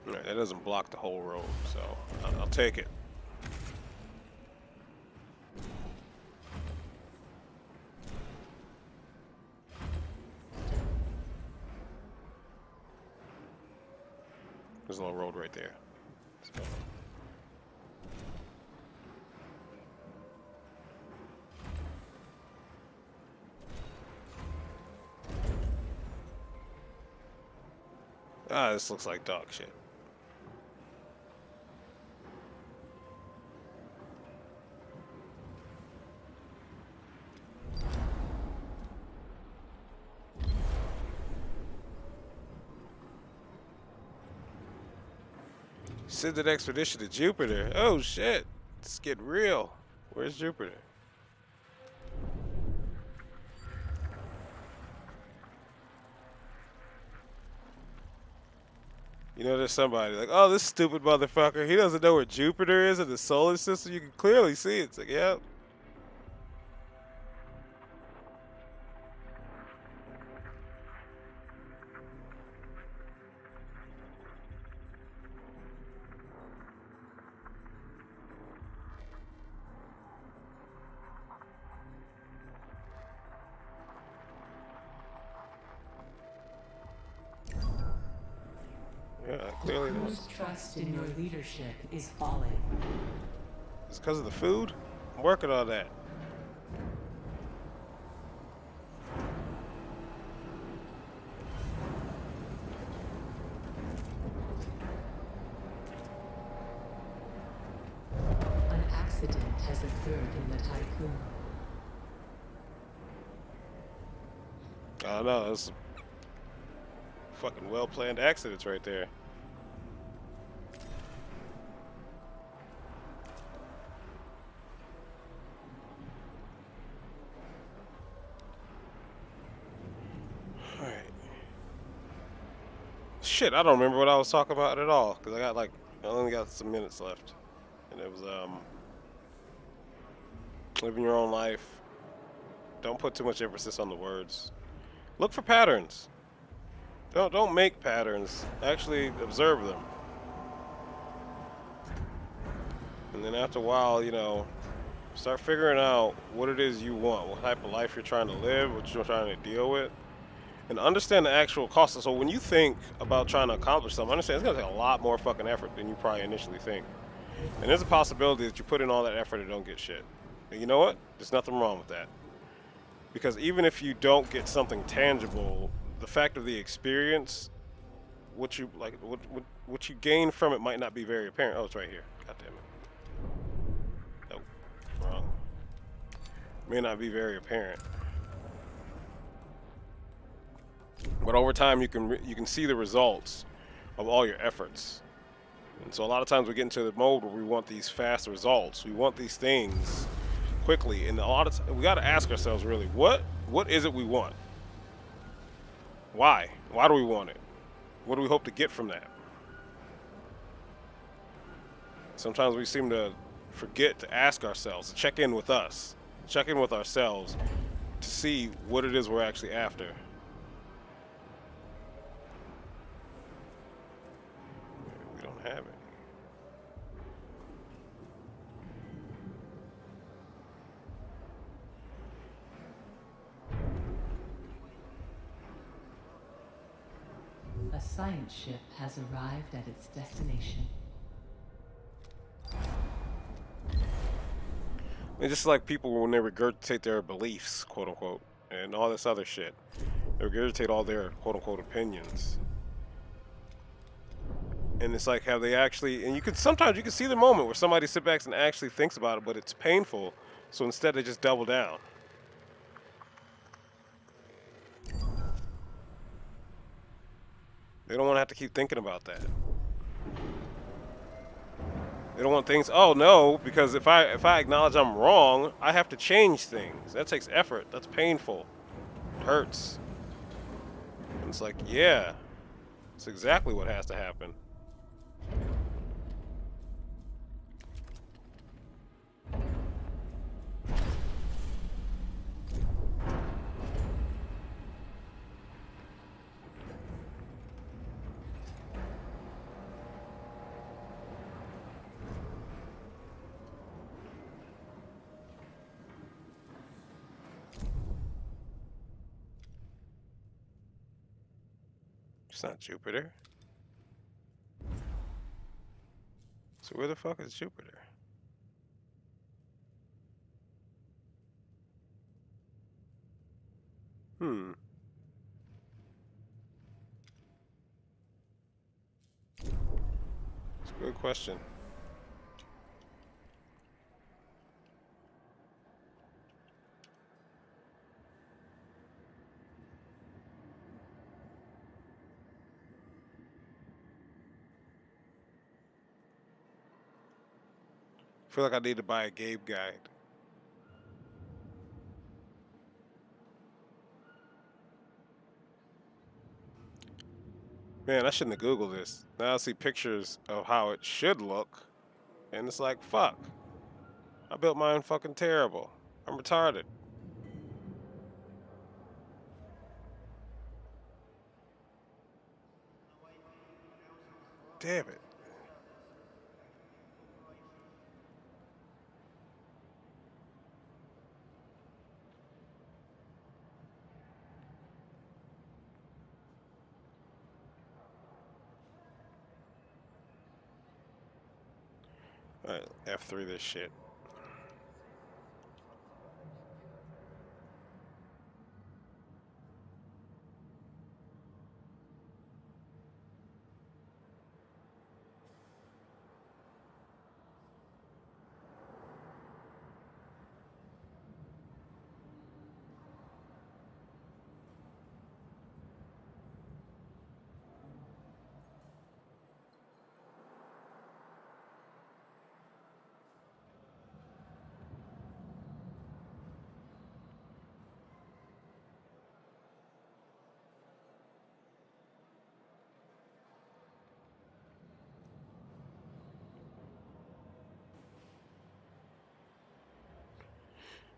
Alright, that doesn't block the whole road, so I'll take it. There's a little road right there. So. Ah, this looks like dog shit. Send an expedition to Jupiter. Oh shit. It's getting real. Where's Jupiter? You know, there's somebody like, oh, this stupid motherfucker. He doesn't know where Jupiter is in the solar system. You can clearly see it. It's like, yep. Yeah, Clearly it Whose is. trust in your leadership is falling? It's because of the food? I'm working on that. An accident has occurred in the tycoon. I don't know. That's fucking well-planned accidents right there. Alright. Shit, I don't remember what I was talking about at all. Because I only got some minutes left. And it was, living your own life. Don't put too much emphasis on the words. Look for patterns. Don't make patterns. Actually observe them. And then after a while, you know, start figuring out what it is you want, what type of life you're trying to live, what you're trying to deal with, and understand the actual cost. So when you think about trying to accomplish something, understand it's going to take a lot more fucking effort than you probably initially think. And there's a possibility that you put in all that effort and don't get shit. And you know what? There's nothing wrong with that. Because even if you don't get something tangible, the fact of the experience, what you like, what you gain from it might not be very apparent. Oh, it's right here. God damn it. Nope, wrong. May not be very apparent. But over time, you can see the results of all your efforts. And so a lot of times we get into the mode where we want these fast results. We want these things quickly, and a lot of we got to ask ourselves really, what is it we want? Why do we want it? What do we hope to get from that? Sometimes we seem to forget to ask ourselves, to check in with us, check in with ourselves to see what it is we're actually after. We don't have it. A science ship has arrived at its destination. It's just like people when they regurgitate their beliefs, quote unquote, and all this other shit. They regurgitate all their quote unquote opinions. And it's like, have they actually, and sometimes you can see the moment where somebody sits back and actually thinks about it, but it's painful. So instead they just double down. They don't want to have to keep thinking about that. They don't want things, oh no, because if I acknowledge I'm wrong, I have to change things. That takes effort. That's painful. It hurts. And it's like, yeah, it's exactly what has to happen. It's not Jupiter. So where the fuck is Jupiter? It's a good question. I feel like I need to buy a Gabe guide. Man, I shouldn't have Googled this. Now I see pictures of how it should look, and it's like, fuck. I built mine fucking terrible. I'm retarded. Damn it. Alright, F3 this shit.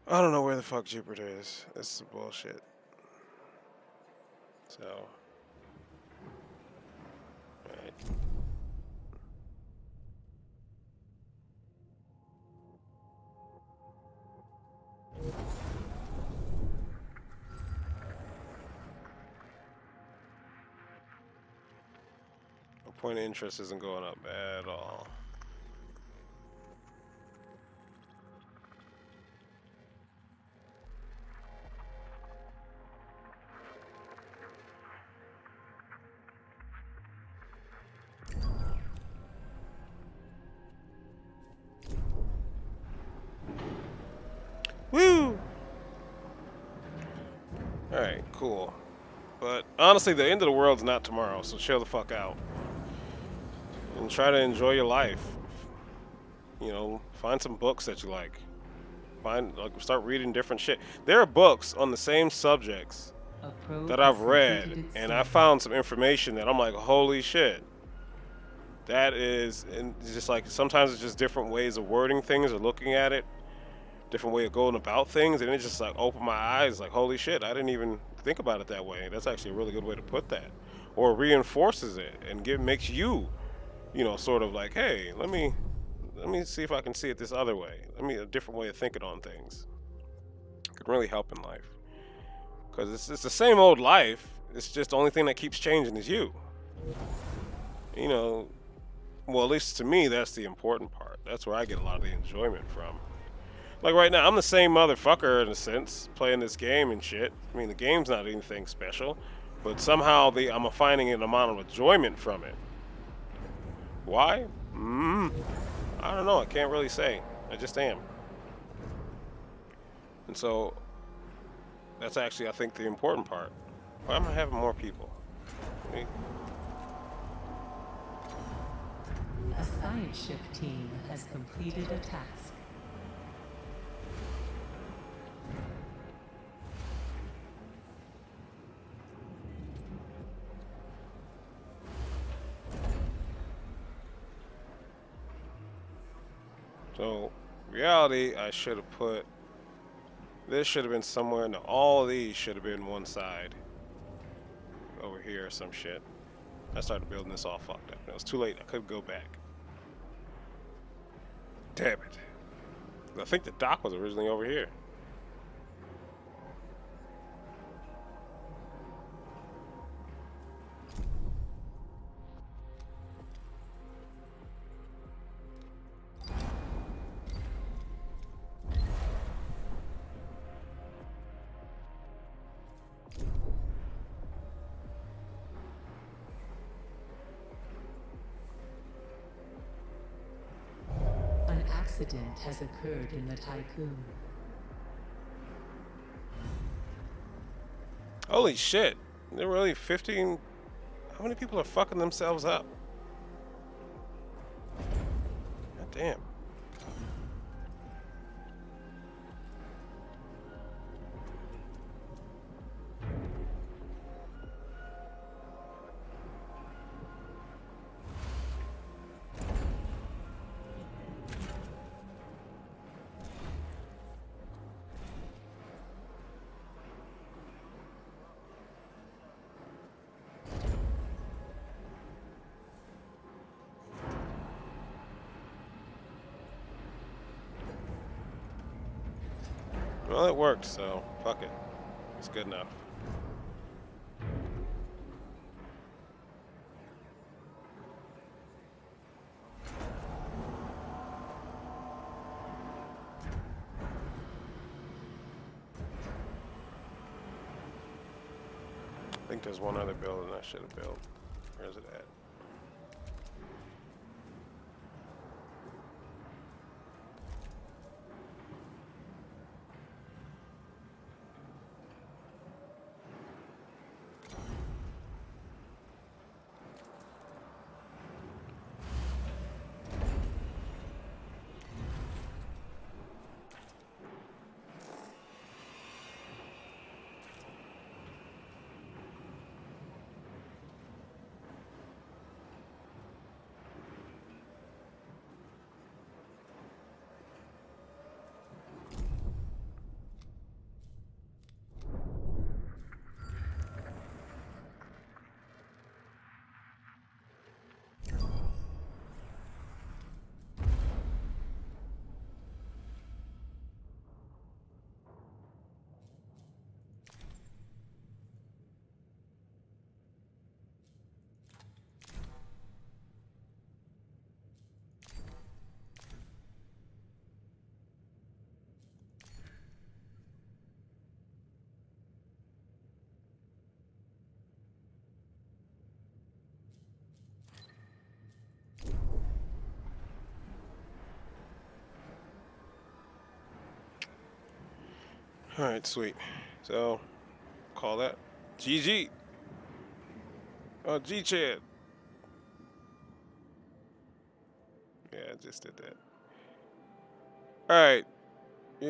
I don't know where the fuck Jupiter is. This is bullshit. So, alright. My point of interest isn't going up at all. Woo! Alright, cool. But honestly, the end of the world's not tomorrow, so chill the fuck out. And try to enjoy your life. You know, find some books that you like. Start reading different shit. There are books on the same subjects that I've read, and I found some information that I'm like, holy shit. That is, and it's just like, sometimes it's just different ways of wording things or looking at it. Different way of going about things, and it just like opened my eyes, like, holy shit, I didn't even think about it that way. That's actually a really good way to put that, or reinforces it and makes you, you know, sort of like, hey, let me see if I can see it this other way. A different way of thinking on things. It could really help in life, because it's the same old life. It's just the only thing that keeps changing is you. You know, well, at least to me, that's the important part. That's where I get a lot of the enjoyment from. Like right now, I'm the same motherfucker in a sense, playing this game and shit. I mean, the game's not anything special, but somehow I'm finding an amount of enjoyment from it. Why? I don't know. I can't really say. I just am. And so, that's actually, I think, the important part. Why am I having more people? A science ship team has completed a task. So, reality, I should have put, this should have been somewhere, no, all of these should have been one side. Over here or some shit. I started building this all fucked up. It was too late, I couldn't go back. Damn it. I think the dock was originally over here. An accident has occurred in the Tycoon. Holy shit. There were really 15. How many people are fucking themselves up? God damn. Well, it worked, so fuck it. It's good enough. think there's one other building I should have built. Where's it at? All right, sweet. So, call that GG. Oh, G-Chat. Yeah, I just did that. All right.